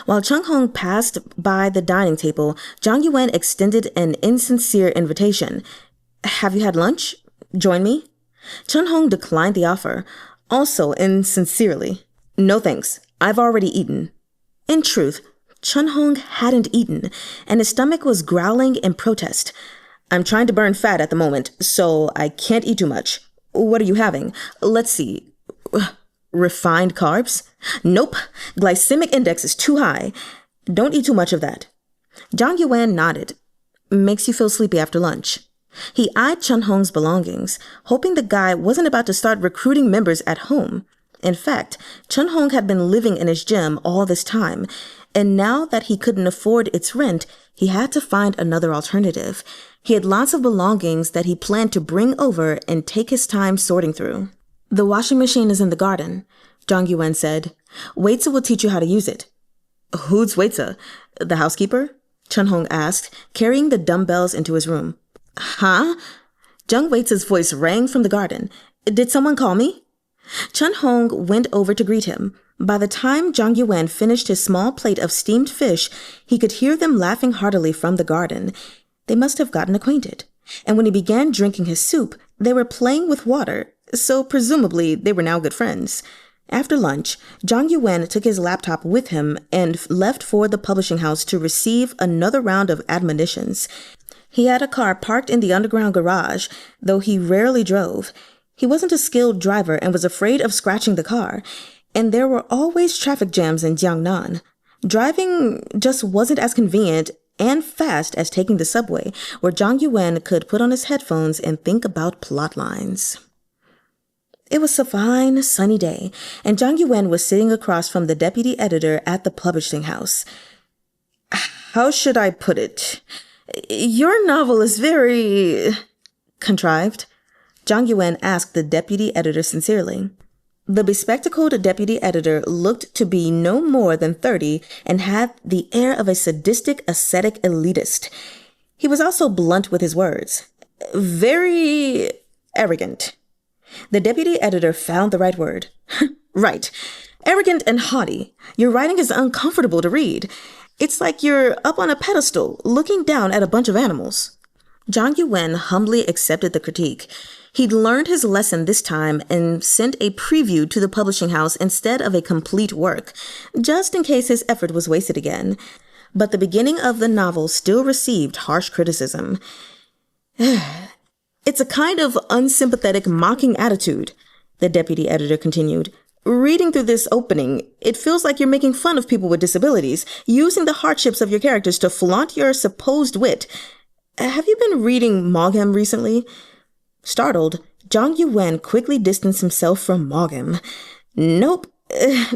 While Chang passed by the dining table, Zhang Yuwen extended an insincere invitation. Have you had lunch? Join me? Chun declined the offer, also insincerely. No thanks, I've already eaten. In truth, Chun hadn't eaten, and his stomach was growling in protest. I'm trying to burn fat at the moment, so I can't eat too much. What are you having? Let's see. Refined carbs? Nope. Glycemic index is too high. Don't eat too much of that. Zhang Yuwen nodded. Makes you feel sleepy after lunch. He eyed Chun-hong's belongings, hoping the guy wasn't about to start recruiting members at home. In fact, Chun-hong had been living in his gym all this time, and now that he couldn't afford its rent, he had to find another alternative. He had lots of belongings that he planned to bring over and take his time sorting through. The washing machine is in the garden, Zhang Yuwen said. Weize will teach you how to use it. Who's Weize? The housekeeper? Chun-hong asked, carrying the dumbbells into his room. Huh? Zhang Weize's voice rang from the garden. Did someone call me? Chun-hong went over to greet him. By the time Zhang Yuwen finished his small plate of steamed fish, he could hear them laughing heartily from the garden. They must have gotten acquainted. And when he began drinking his soup, they were playing with water, so presumably they were now good friends. After lunch, Zhang Yuwen took his laptop with him and left for the publishing house to receive another round of admonitions. He had a car parked in the underground garage, though he rarely drove. He wasn't a skilled driver and was afraid of scratching the car, and there were always traffic jams in Jiangnan. Driving just wasn't as convenient and fast as taking the subway, where Zhang Yuwen could put on his headphones and think about plot lines. It was a fine, sunny day, and Zhang Yuwen was sitting across from the deputy editor at the publishing house. How should I put it? Your novel is very contrived, Zhang Yuwen asked the deputy editor sincerely. The bespectacled deputy editor looked to be no more than 30 and had the air of a sadistic, ascetic elitist. He was also blunt with his words. Very arrogant. The deputy editor found the right word. Right. Arrogant and haughty. Your writing is uncomfortable to read. It's like you're up on a pedestal, looking down at a bunch of animals. Zhang Yuwen humbly accepted the critique. He'd learned his lesson this time and sent a preview to the publishing house instead of a complete work, just in case his effort was wasted again. But the beginning of the novel still received harsh criticism. It's a kind of unsympathetic, mocking attitude, the deputy editor continued. Reading through this opening, it feels like you're making fun of people with disabilities, using the hardships of your characters to flaunt your supposed wit. Have you been reading Mogam recently? Startled, Zhang Yuwen quickly distanced himself from Mogam. Nope,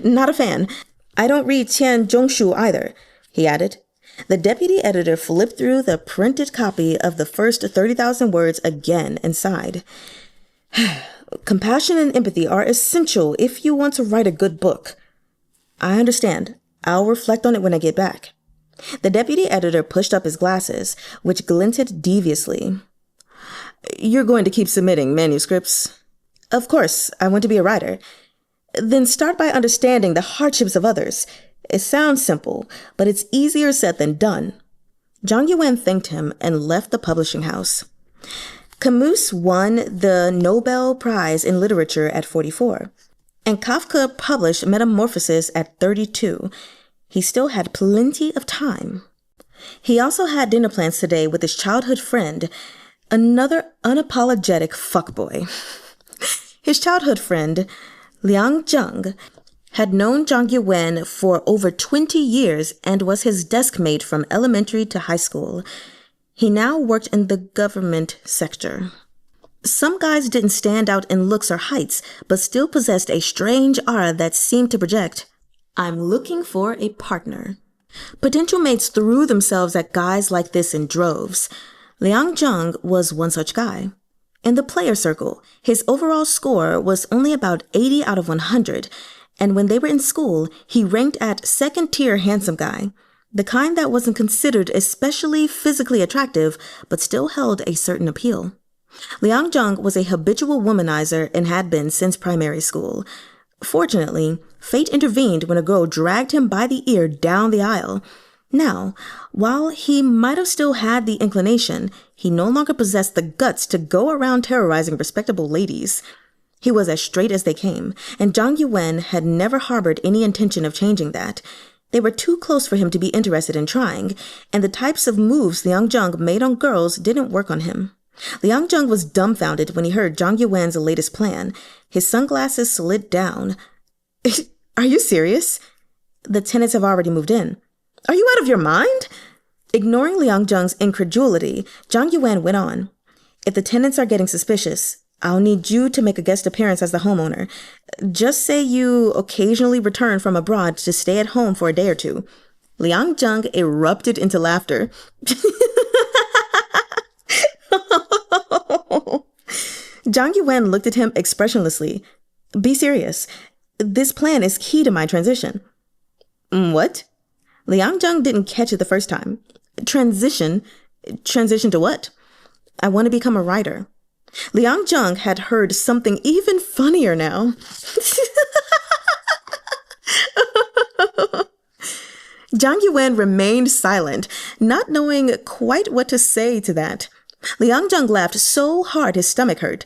not a fan. I don't read Tian Zhongshu either, he added. The deputy editor flipped through the printed copy of the first 30,000 words again and sighed. Compassion and empathy are essential if you want to write a good book. I understand. I'll reflect on it when I get back. The deputy editor pushed up his glasses, which glinted deviously. You're going to keep submitting manuscripts? Of course, I want to be a writer. Then start by understanding the hardships of others. It sounds simple, but it's easier said than done. Zhang Yuwen thanked him and left the publishing house. Camus won the Nobel Prize in Literature at 44, and Kafka published Metamorphosis at 32. He still had plenty of time. He also had dinner plans today with his childhood friend, another unapologetic fuckboy. His childhood friend, Liang Jung, had known Zhang Yuwen for over 20 years and was his desk mate from elementary to high school. He now worked in the government sector. Some guys didn't stand out in looks or heights, but still possessed a strange aura that seemed to project, "I'm looking for a partner." Potential mates threw themselves at guys like this in droves. Liang Zhang was one such guy. In the player circle, his overall score was only about 80 out of 100, and when they were in school, he ranked at second-tier handsome guy, the kind that wasn't considered especially physically attractive, but still held a certain appeal. Liang Zhang was a habitual womanizer and had been since primary school. Fortunately, fate intervened when a girl dragged him by the ear down the aisle. Now, while he might have still had the inclination, he no longer possessed the guts to go around terrorizing respectable ladies. He was as straight as they came, and Zhang Yuwen had never harbored any intention of changing that. They were too close for him to be interested in trying, and the types of moves Liang Zhang made on girls didn't work on him. Liang Zhang was dumbfounded when he heard Zhang Yuwen's latest plan. His sunglasses slid down. "Are you serious? The tenants have already moved in. Are you out of your mind?" Ignoring Liang Zhang's incredulity, Zhang Yuwen went on. "If the tenants are getting suspicious, I'll need you to make a guest appearance as the homeowner. Just say you occasionally return from abroad to stay at home for a day or two." Liang Zhang erupted into laughter. Zhang Yuwen looked at him expressionlessly. "Be serious. This plan is key to my transition." "What?" Liang Zhang didn't catch it the first time. Transition? Transition to what?" "I want to become a writer." Liang Zhang had heard something even funnier now. Zhang Yuwen remained silent, not knowing quite what to say to that. Liang Zhang laughed so hard his stomach hurt.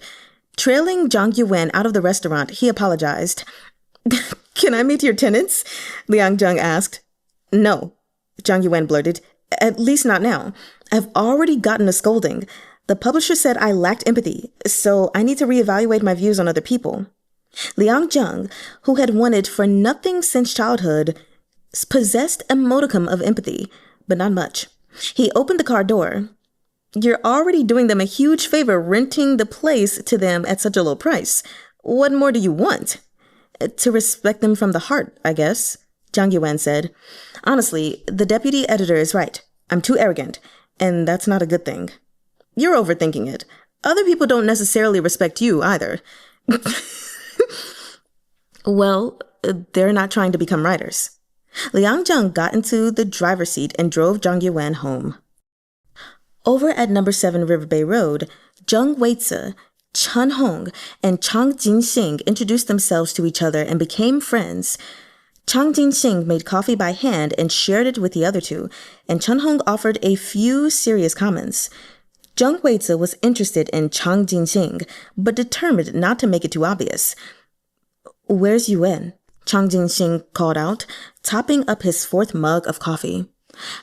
Trailing Zhang Yuwen out of the restaurant, he apologized. "Can I meet your tenants?" Liang Zhang asked. "No," Zhang Yuwen blurted. "At least not now. I've already gotten a scolding. The publisher said I lacked empathy, so I need to reevaluate my views on other people." Liang Zhang, who had wanted for nothing since childhood, possessed a modicum of empathy, but not much. He opened the car door. "You're already doing them a huge favor renting the place to them at such a low price. What more do you want?" "To respect them from the heart, I guess," Zhang Yuwen said. "Honestly, the deputy editor is right. I'm too arrogant, and that's not a good thing." "You're overthinking it. Other people don't necessarily respect you either." "Well, they're not trying to become writers." Liang Zhang got into the driver's seat and drove Zhang Yuwen home. Over at number 7 Riverbay Road, Jung Weize, Chen, and Chang Jinxing introduced themselves to each other and became friends. Chang Jinxing made coffee by hand and shared it with the other two, and Chen offered a few serious comments. Jung Weize was interested in Chang Jinxing, but determined not to make it too obvious. "Where's Yuwen?" Chang Jinxing called out, topping up his 4th mug of coffee.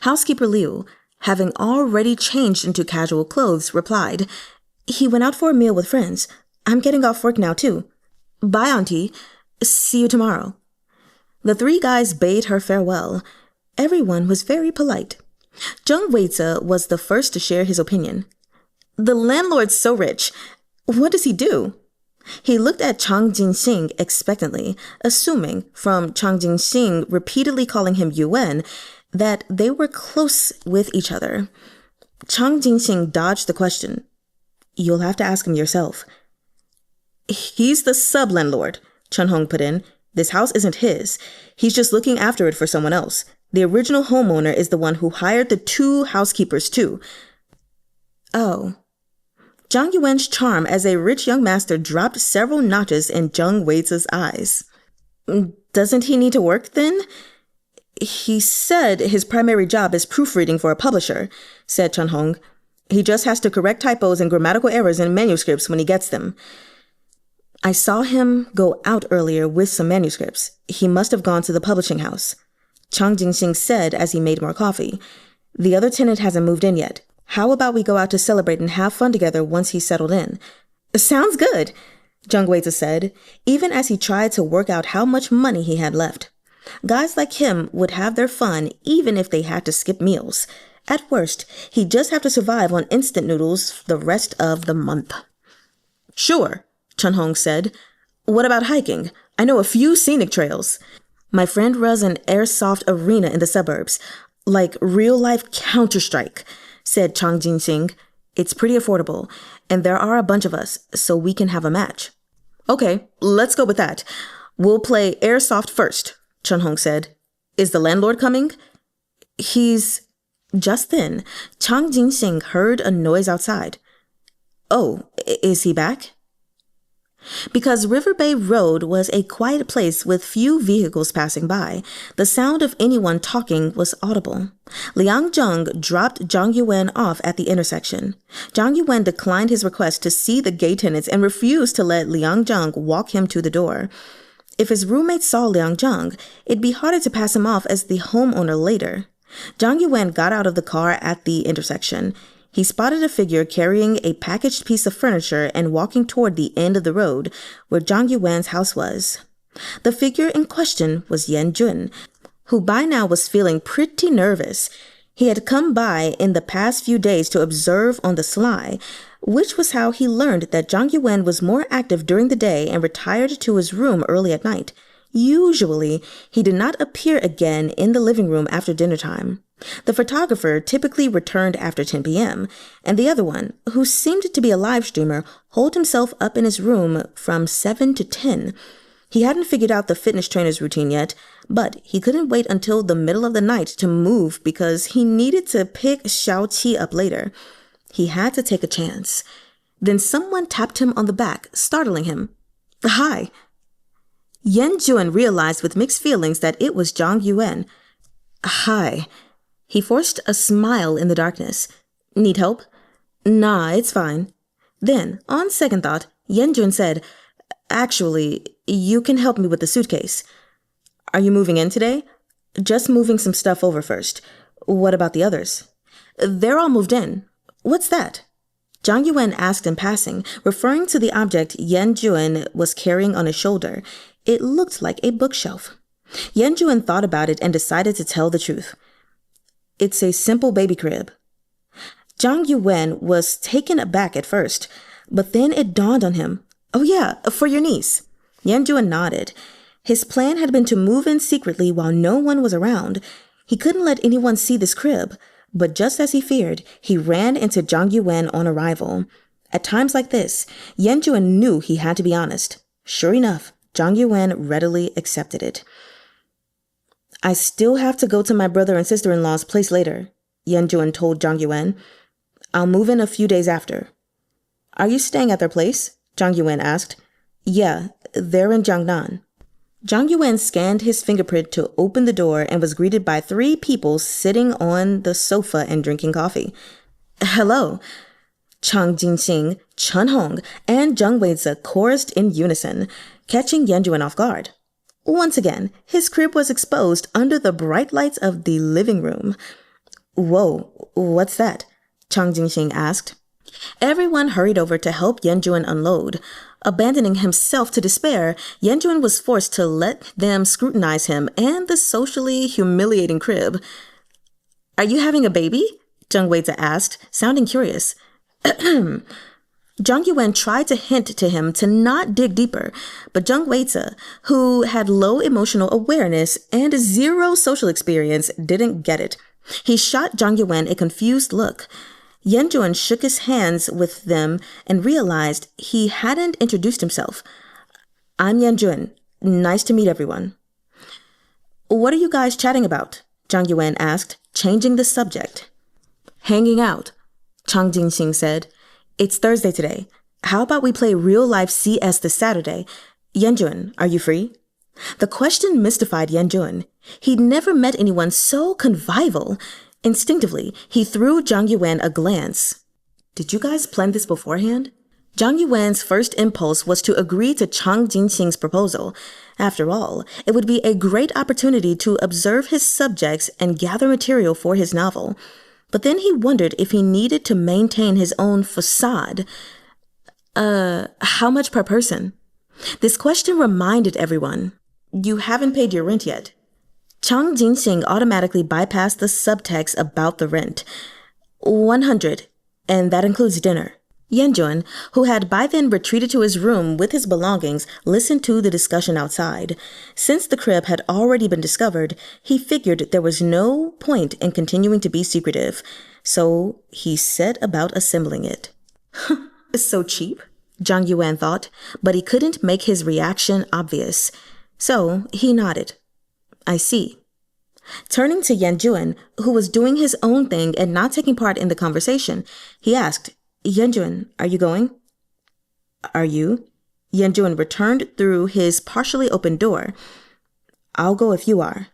Housekeeper Liu, having already changed into casual clothes, replied, "He went out for a meal with friends. I'm getting off work now, too. Bye, Auntie. See you tomorrow." The 3 guys bade her farewell. Everyone was very polite. Zheng Weize was the first to share his opinion. "The landlord's so rich. What does he do?" He looked at Chang Jinxing expectantly, assuming, from Chang Jinxing repeatedly calling him Yuwen, that they were close with each other. Chang Jinxing dodged the question. "You'll have to ask him yourself." "He's the sub-landlord," Chun put in. "This house isn't his. He's just looking after it for someone else. The original homeowner is the one who hired the 2 housekeepers too." "Oh." Zhang Yuwen's charm as a rich young master dropped several notches in Jung Weize's eyes. Doesn't he need to work then? He said his primary job is proofreading for a publisher, said Chahng. He just has to correct typos and grammatical errors in manuscripts when he gets them. I saw him go out earlier with some manuscripts. He must have gone to the publishing house. Jinxing said as he made more coffee. The other tenant hasn't moved in yet. How about we go out to celebrate and have fun together once he's settled in? Sounds good, Jung WAY-zuh said, even as he tried to work out how much money he had left. Guys like him would have their fun even if they had to skip meals. At worst, he'd just have to survive on instant noodles the rest of the month. Sure, Chahng said. What about hiking? I know a few scenic trails. My friend runs an airsoft arena in the suburbs, like real-life Counter-Strike, said Jinxing. It's pretty affordable, and there are a bunch of us, so we can have a match. Okay, let's go with that. We'll play airsoft first, Chahng said. Is the landlord coming? He's... Just then, Jinxing heard a noise outside. Oh, is he back? Because Riverbay Road was a quiet place with few vehicles passing by, the sound of anyone talking was audible. Liang dropped Zhang Yuwen off at the intersection. Zhang Yuwen declined his request to see the gay tenants and refused to let Liang walk him to the door. If his roommate saw Liang, it'd be harder to pass him off as the homeowner later. Zhang Yuwen got out of the car at the intersection. He spotted a figure carrying a packaged piece of furniture and walking toward the end of the road where Zhang Yuwen's house was. The figure in question was Jun, who by now was feeling pretty nervous. He had come by in the past few days to observe on the sly, which was how he learned that Zhang Yuwen was more active during the day and retired to his room early at night. Usually, he did not appear again in the living room after dinner time. The photographer typically returned after 10 p.m., and the other one, who seemed to be a live streamer, holed himself up in his room from 7 to 10. He hadn't figured out the fitness trainer's routine yet, but he couldn't wait until the middle of the night to move because he needed to pick Xiao-Qi up later. He had to take a chance. Then someone tapped him on the back, startling him. Hi. Jun realized with mixed feelings that it was Zhang Yuwen. Hi. He forced a smile in the darkness. Need help? Nah, it's fine. Then, on second thought, Jun said, Actually, you can help me with the suitcase. Are you moving in today? Just moving some stuff over first. What about the others? They're all moved in. What's that? Zhang Yuwen asked in passing, referring to the object Jun was carrying on his shoulder. It looked like a bookshelf. Jun thought about it and decided to tell the truth. It's a simple baby crib. Zhang Yuwen was taken aback at first, but then it dawned on him. Oh yeah, for your niece. Jun nodded. His plan had been to move in secretly while no one was around. He couldn't let anyone see this crib, but just as he feared, he ran into Zhang Yuwen on arrival. At times like this, Jun knew he had to be honest. Sure enough, Zhang Yuwen readily accepted it. I still have to go to my brother and sister-in-law's place later, Jun told Zhang Yuwen. I'll move in a few days after. Are you staying at their place? Zhang Yuwen asked. Yeah, they're in Jiangnan. Zhang Yuwen scanned his fingerprint to open the door and was greeted by 3 people sitting on the sofa and drinking coffee. Hello. Jinxing, Chahng, and Jung WAY-zuh chorused in unison, catching Jun off guard. Once again, his crib was exposed under the bright lights of the living room. Whoa, what's that? Jinxing asked. Everyone hurried over to help Jun unload. Abandoning himself to despair, Jun was forced to let them scrutinize him and the socially humiliating crib. Are you having a baby? Jung WAY-zuh asked, sounding curious. Zhang Yuwen tried to hint to him to not dig deeper, but Jung WAY-zuh, who had low emotional awareness and 0 social experience, didn't get it. He shot Zhang Yuwen a confused look. Jun shook his hands with them and realized he hadn't introduced himself. I'm Jun. Nice to meet everyone. What are you guys chatting about? Zhang Yuwen asked, changing the subject. Hanging out, Jinxing said. It's Thursday today. How about we play real-life CS this Saturday? Yuwen, are you free? The question mystified Yuwen. He'd never met anyone so convivial. Instinctively, he threw Zhang Yuwen a glance. Did you guys plan this beforehand? Zhang Yuwen's first impulse was to agree to Chang Jinxing's proposal. After all, it would be a great opportunity to observe his subjects and gather material for his novel. But then he wondered if he needed to maintain his own facade. How much per person? This question reminded everyone. You haven't paid your rent yet. Chang Jinxing automatically bypassed the subtext about the rent. 100, and that includes dinner. Yuwen, who had by then retreated to his room with his belongings, listened to the discussion outside. Since the crib had already been discovered, he figured there was no point in continuing to be secretive, so he set about assembling it. It's so cheap, Zhang Yuwen thought, but he couldn't make his reaction obvious. So he nodded. I see. Turning to Yuwen, who was doing his own thing and not taking part in the conversation, he asked, Yuwen, are you going? Are you? Yuwen returned through his partially open door. I'll go if you are.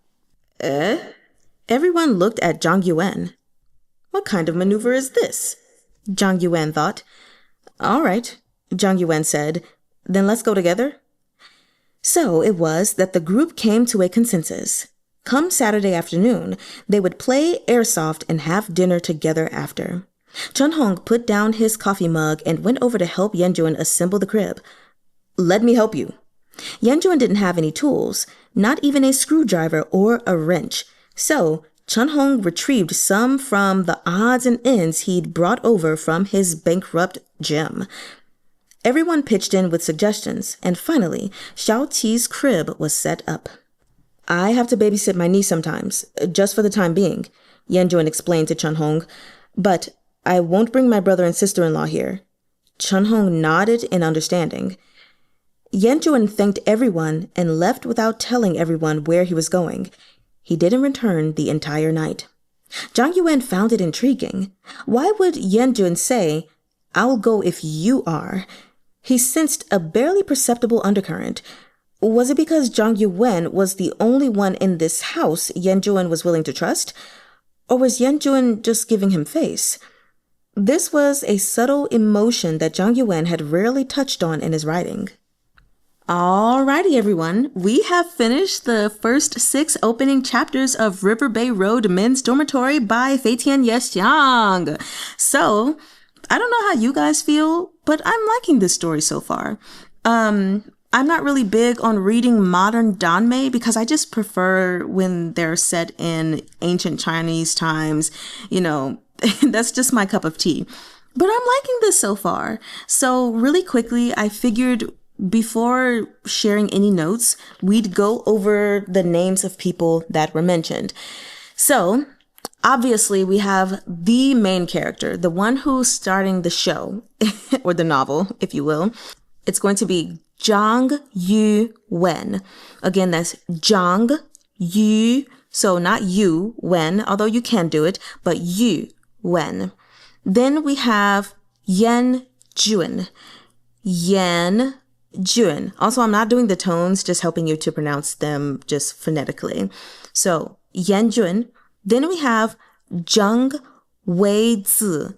Everyone looked at Zhang Yuwen. What kind of maneuver is this? Zhang Yuwen thought. All right, Zhang Yuwen said. Then let's go together. So it was that the group came to a consensus. Come Saturday afternoon, they would play airsoft and have dinner together after. Chahng put down his coffee mug and went over to help Yuwen assemble the crib. Let me help you. Yuwen didn't have any tools, not even a screwdriver or a wrench. So Chahng retrieved some from the odds and ends he'd brought over from his bankrupt gym. Everyone pitched in with suggestions, and finally, Xiaoqi's crib was set up. I have to babysit my niece sometimes, just for the time being, Yuwen explained to Chahng. But I won't bring my brother and sister-in-law here. Chahng nodded in understanding. Yuwen thanked everyone and left without telling everyone where he was going. He didn't return the entire night. Zhang Yuwen found it intriguing. Why would Yuwen say, I'll go if you are? He sensed a barely perceptible undercurrent. Was it because Zhang Yuwen was the only one in this house Yuwen was willing to trust? Or was Yuwen just giving him face? This was a subtle emotion that Zhang Yuwen had rarely touched on in his writing. Alrighty, everyone. We have finished the first 6 opening chapters of Riverbay Road Men's Dormitory by Fei Tian Xiang. So, I don't know how you guys feel, but I'm liking this story so far. I'm not really big on reading modern danmei because I just prefer when they're set in ancient Chinese times. You know, that's just my cup of tea. But I'm liking this so far. So really quickly, I figured before sharing any notes, we'd go over the names of people that were mentioned. So obviously, we have the main character, the one who's starting the show, or the novel, if you will. It's going to be Zhang Yuwen. Again, that's Zhang Yu, so not you, when, although you can do it, but Yuwen. Then we have Yan Juan. Yan Juan. Also, I'm not doing the tones, just helping you to pronounce them just phonetically. So, Yan Juan. Then we have Jung Weize.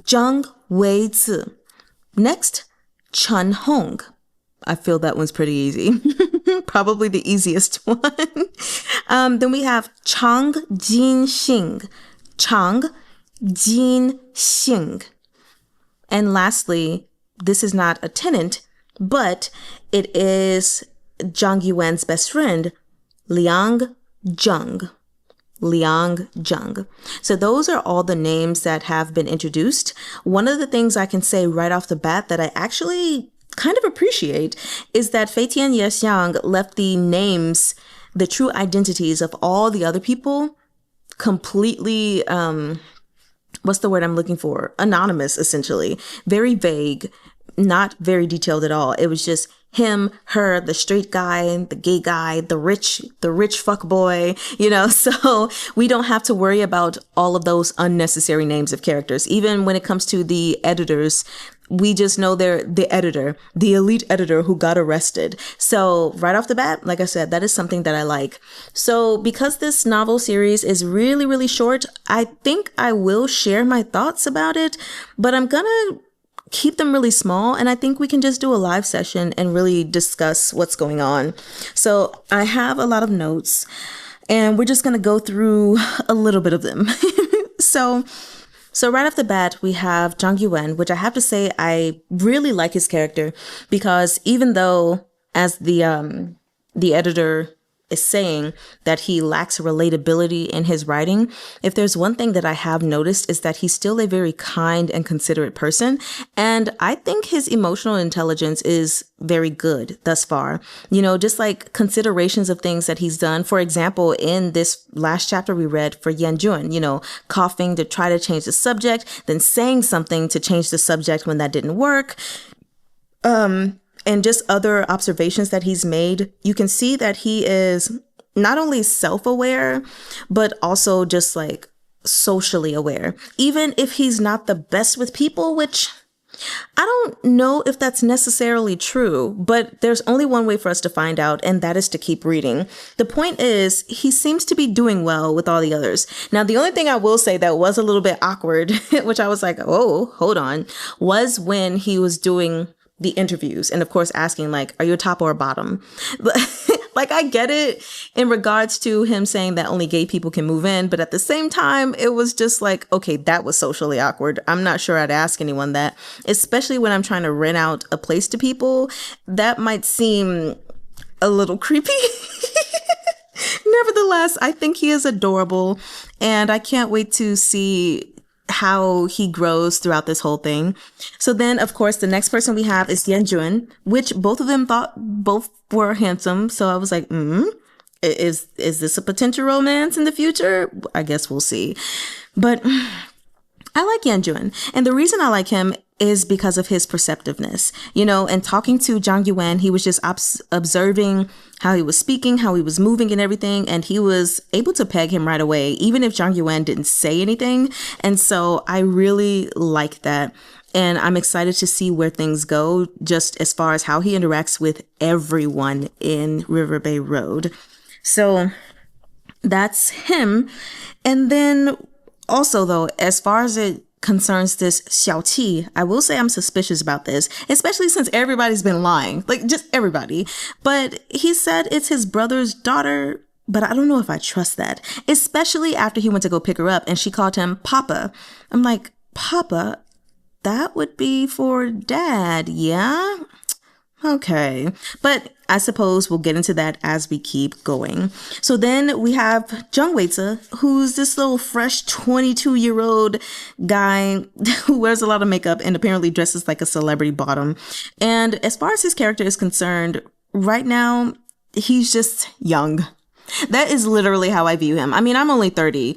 Jung Weize. Next, Chen Hong. I feel that one's pretty easy. Probably the easiest one. Then we have Chang Jinxing. Chang Jinxing. And lastly, this is not a tenant, but it is Zhang Yuwen's best friend, Liang Jung. Liang Jung. So those are all the names that have been introduced. One of the things I can say right off the bat that I actually kind of appreciate is that Fei Tian Xiang left the names, the true identities of all the other people completely, what's the word I'm looking for? Anonymous, essentially. Very vague, not very detailed at all. It was just, him, her, the straight guy, the gay guy, the rich fuck boy, you know, so we don't have to worry about all of those unnecessary names of characters. Even when it comes to the editors, we just know they're the editor, the elite editor who got arrested. So right off the bat, like I said, that is something that I like. So because this novel series is really, really short, I think I will share my thoughts about it, but I'm gonna keep them really small. And I think we can just do a live session and really discuss what's going on. So I have a lot of notes and we're just going to go through a little bit of them. So right off the bat, we have Zhang Yuwen, which I have to say, I really like his character because even though as the editor is saying that he lacks relatability in his writing, if there's one thing that I have noticed is that he's still a very kind and considerate person. And I think his emotional intelligence is very good thus far. You know, just like considerations of things that he's done. For example, in this last chapter we read for Yan-jun, you know, coughing to try to change the subject, then saying something to change the subject when that didn't work. And just other observations that he's made, you can see that he is not only self-aware, but also just like socially aware. Even if he's not the best with people, which I don't know if that's necessarily true, but there's only one way for us to find out, and that is to keep reading. The point is, he seems to be doing well with all the others. Now, the only thing I will say that was a little bit awkward, which I was like, oh, hold on, was when he was doing the interviews and of course asking like, are you a top or a bottom? But like, I get it in regards to him saying that only gay people can move in. But at the same time, it was just like, okay, that was socially awkward. I'm not sure I'd ask anyone that, especially when I'm trying to rent out a place to people. That might seem a little creepy. Nevertheless, I think he is adorable and I can't wait to see how he grows throughout this whole thing. So then, of course, the next person we have is Yan-jun, which both of them thought both were handsome. So I was like, is this a potential romance in the future? I guess we'll see. But I like Yan-jun. And the reason I like him is because of his perceptiveness, you know, and talking to Zhang Yuwen, he was just observing how he was speaking, how he was moving and everything. And he was able to peg him right away, even if Zhang Yuwen didn't say anything. And so I really like that. And I'm excited to see where things go, just as far as how he interacts with everyone in Riverbay Road. So that's him. And then also, though, as far as it concerns this Xiaoqi, I will say I'm suspicious about this, especially since everybody's been lying, like just everybody. But he said it's his brother's daughter, but I don't know if I trust that, especially after he went to go pick her up and she called him Papa. I'm like, Papa? That would be for Dad, yeah? Okay. But I suppose we'll get into that as we keep going. So then we have Jung Weize, who's this little fresh 22-year-old guy who wears a lot of makeup and apparently dresses like a celebrity bottom. And as far as his character is concerned, right now, he's just young. That is literally how I view him. I mean, I'm only 30,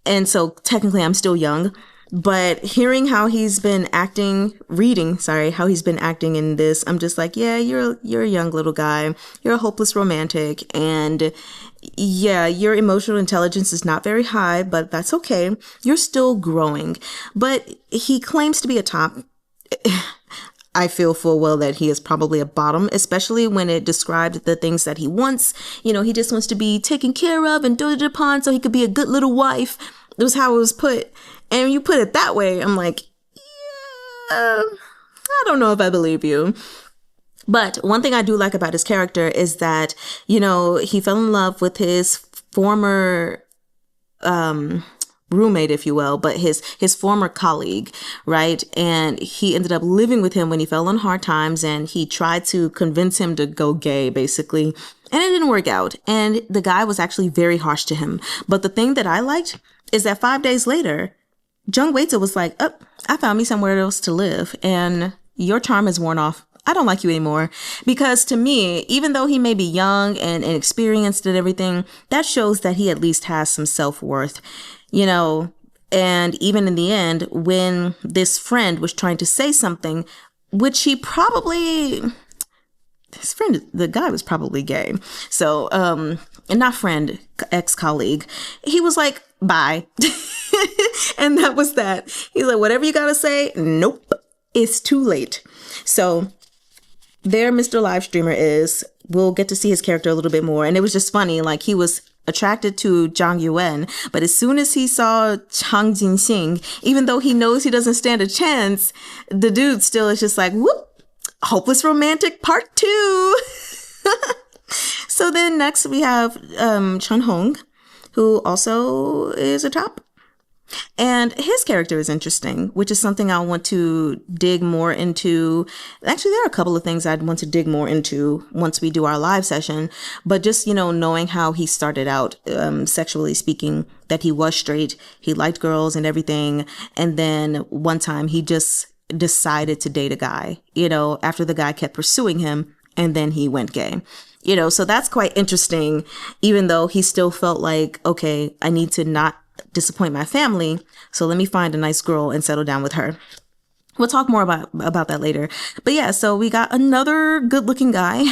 and so technically I'm still young. But hearing how he's been acting, how he's been acting in this, I'm just like, yeah, you're a young little guy. You're a hopeless romantic. And yeah, your emotional intelligence is not very high, but that's okay. You're still growing. But he claims to be a top. I feel full well that he is probably a bottom, especially when it described the things that he wants. You know, he just wants to be taken care of and doted upon so he could be a good little wife. That was how it was put. And when you put it that way, I'm like, yeah, I don't know if I believe you. But one thing I do like about his character is that, you know, he fell in love with his former roommate, if you will, but his former colleague, right? And he ended up living with him when he fell on hard times, and he tried to convince him to go gay, basically. And it didn't work out. And the guy was actually very harsh to him. But the thing that I liked is that 5 days later, Zhang Weize was like, oh, I found me somewhere else to live, and your charm is worn off. I don't like you anymore. Because to me, even though he may be young and inexperienced and everything, that shows that he at least has some self-worth, you know. And even in the end, when this friend was trying to say something, which he probably his friend, the guy was probably gay. So, and not friend, ex-colleague. He was like, bye. And that was that. He's like, whatever you gotta say, nope, it's too late. So there Mr. Live Streamer is. We'll get to see his character a little bit more. And it was just funny, like he was attracted to Zhang Yuwen, but as soon as he saw Chang Jinxing, even though he knows he doesn't stand a chance, the dude still is just like, whoop, hopeless romantic part 2. So then next we have Chun, who also is a top. And his character is interesting, which is something I want to dig more into. Actually, there are a couple of things I'd want to dig more into once we do our live session. But just, knowing how he started out, sexually speaking, that he was straight, he liked girls and everything. And then one time he just decided to date a guy, after the guy kept pursuing him, and then he went gay. So that's quite interesting, even though he still felt like, okay, I need to not disappoint my family, so let me find a nice girl and settle down with her. We'll talk more about that later. But yeah, so we got another good-looking guy,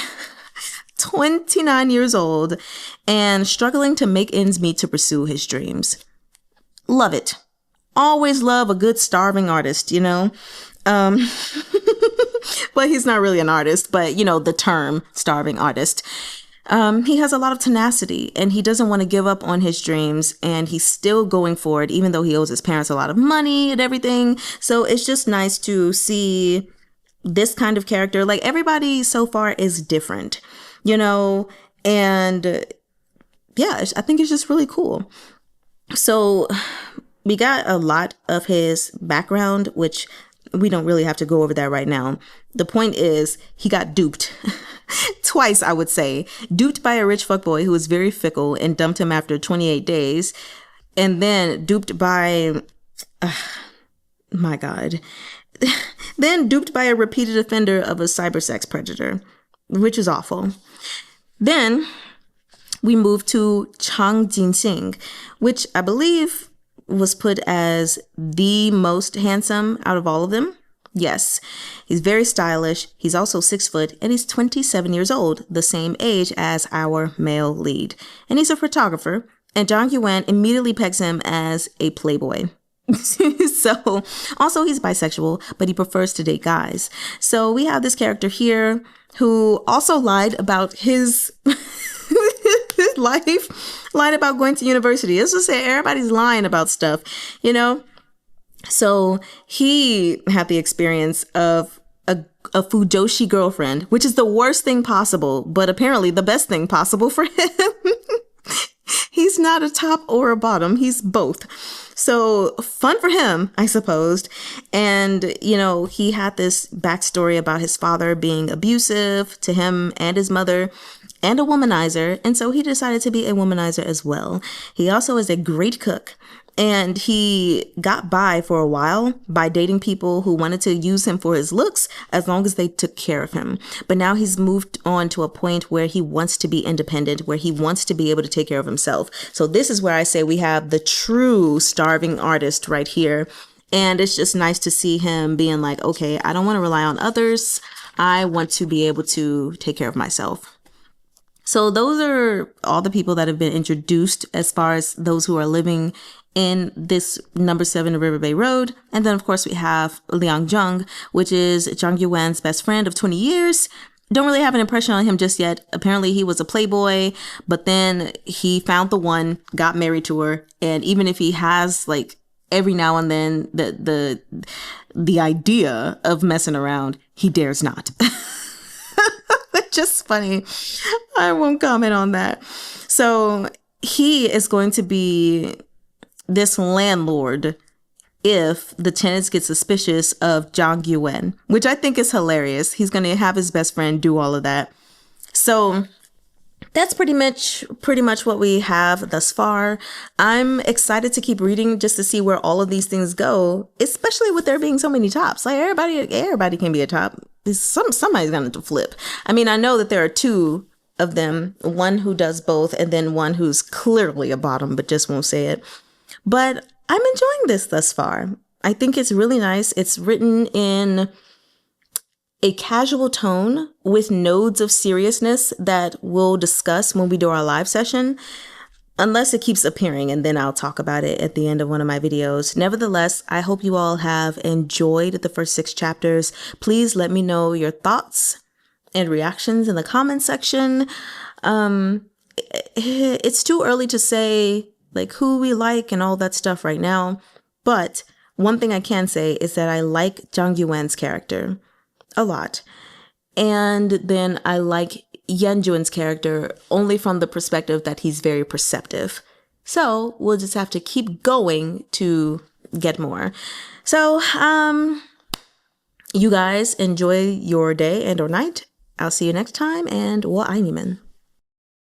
29 years old, and struggling to make ends meet to pursue his dreams. Love it. Always love a good starving artist, But he's not really an artist, but the term starving artist. He has a lot of tenacity, and he doesn't want to give up on his dreams, and he's still going for it, even though he owes his parents a lot of money and everything. So it's just nice to see this kind of character. Like, everybody so far is different, and yeah, I think it's just really cool. So we got a lot of his background, which we don't really have to go over that right now. The point is, he got duped. Twice, I would say. Duped by a rich fuckboy who was very fickle and dumped him after 28 days. And then duped by... my God. Then duped by a repeated offender of a cybersex predator, which is awful. Then we moved to Chang Jinxing, which I believe was put as the most handsome out of all of them. Yes, he's very stylish. He's also 6 foot, and he's 27 years old, the same age as our male lead. And he's a photographer, and Zhang Yuwen immediately pegs him as a playboy. So, also he's bisexual, but he prefers to date guys. So we have this character here who also lied about his life, lied about going to university. Let's just say everybody's lying about stuff, So he had the experience of a fujoshi girlfriend, which is the worst thing possible, but apparently the best thing possible for him. He's not a top or a bottom. He's both. So fun for him, I suppose. And, he had this backstory about his father being abusive to him and his mother and a womanizer. And so he decided to be a womanizer as well. He also is a great cook. And he got by for a while by dating people who wanted to use him for his looks as long as they took care of him. But now he's moved on to a point where he wants to be independent, where he wants to be able to take care of himself. So this is where I say we have the true starving artist right here. And it's just nice to see him being like, okay, I don't want to rely on others. I want to be able to take care of myself. So those are all the people that have been introduced as far as those who are living in this number 7 Riverbay Road. And then, of course, we have Liang, which is Zhang Yuwen's best friend of 20 years. Don't really have an impression on him just yet. Apparently, he was a playboy, but then he found the one, got married to her. And even if he has, like, every now and then the idea of messing around, he dares not. Just funny. I won't comment on that. So he is going to be this landlord if the tenants get suspicious of Zhang Yuwen, which I think is hilarious. He's going to have his best friend do all of that. So that's pretty much what we have thus far. I'm excited to keep reading just to see where all of these things go, especially with there being so many tops. Like everybody can be a top. Somebody's going to flip. I mean, I know that there are 2 of them, one who does both and then one who's clearly a bottom but just won't say it. But I'm enjoying this thus far. I think it's really nice. It's written in a casual tone with nodes of seriousness that we'll discuss when we do our live session, unless it keeps appearing, and then I'll talk about it at the end of one of my videos. Nevertheless, I hope you all have enjoyed the first 6 chapters. Please let me know your thoughts and reactions in the comment section. It's too early to say like who we like and all that stuff right now, but one thing I can say is that I like Zhang Yuwen's character a lot. And then I like Yuwen's character only from the perspective that he's very perceptive. So we'll just have to keep going to get more. So, you guys enjoy your day and or night. I'll see you next time, and 我爱你们.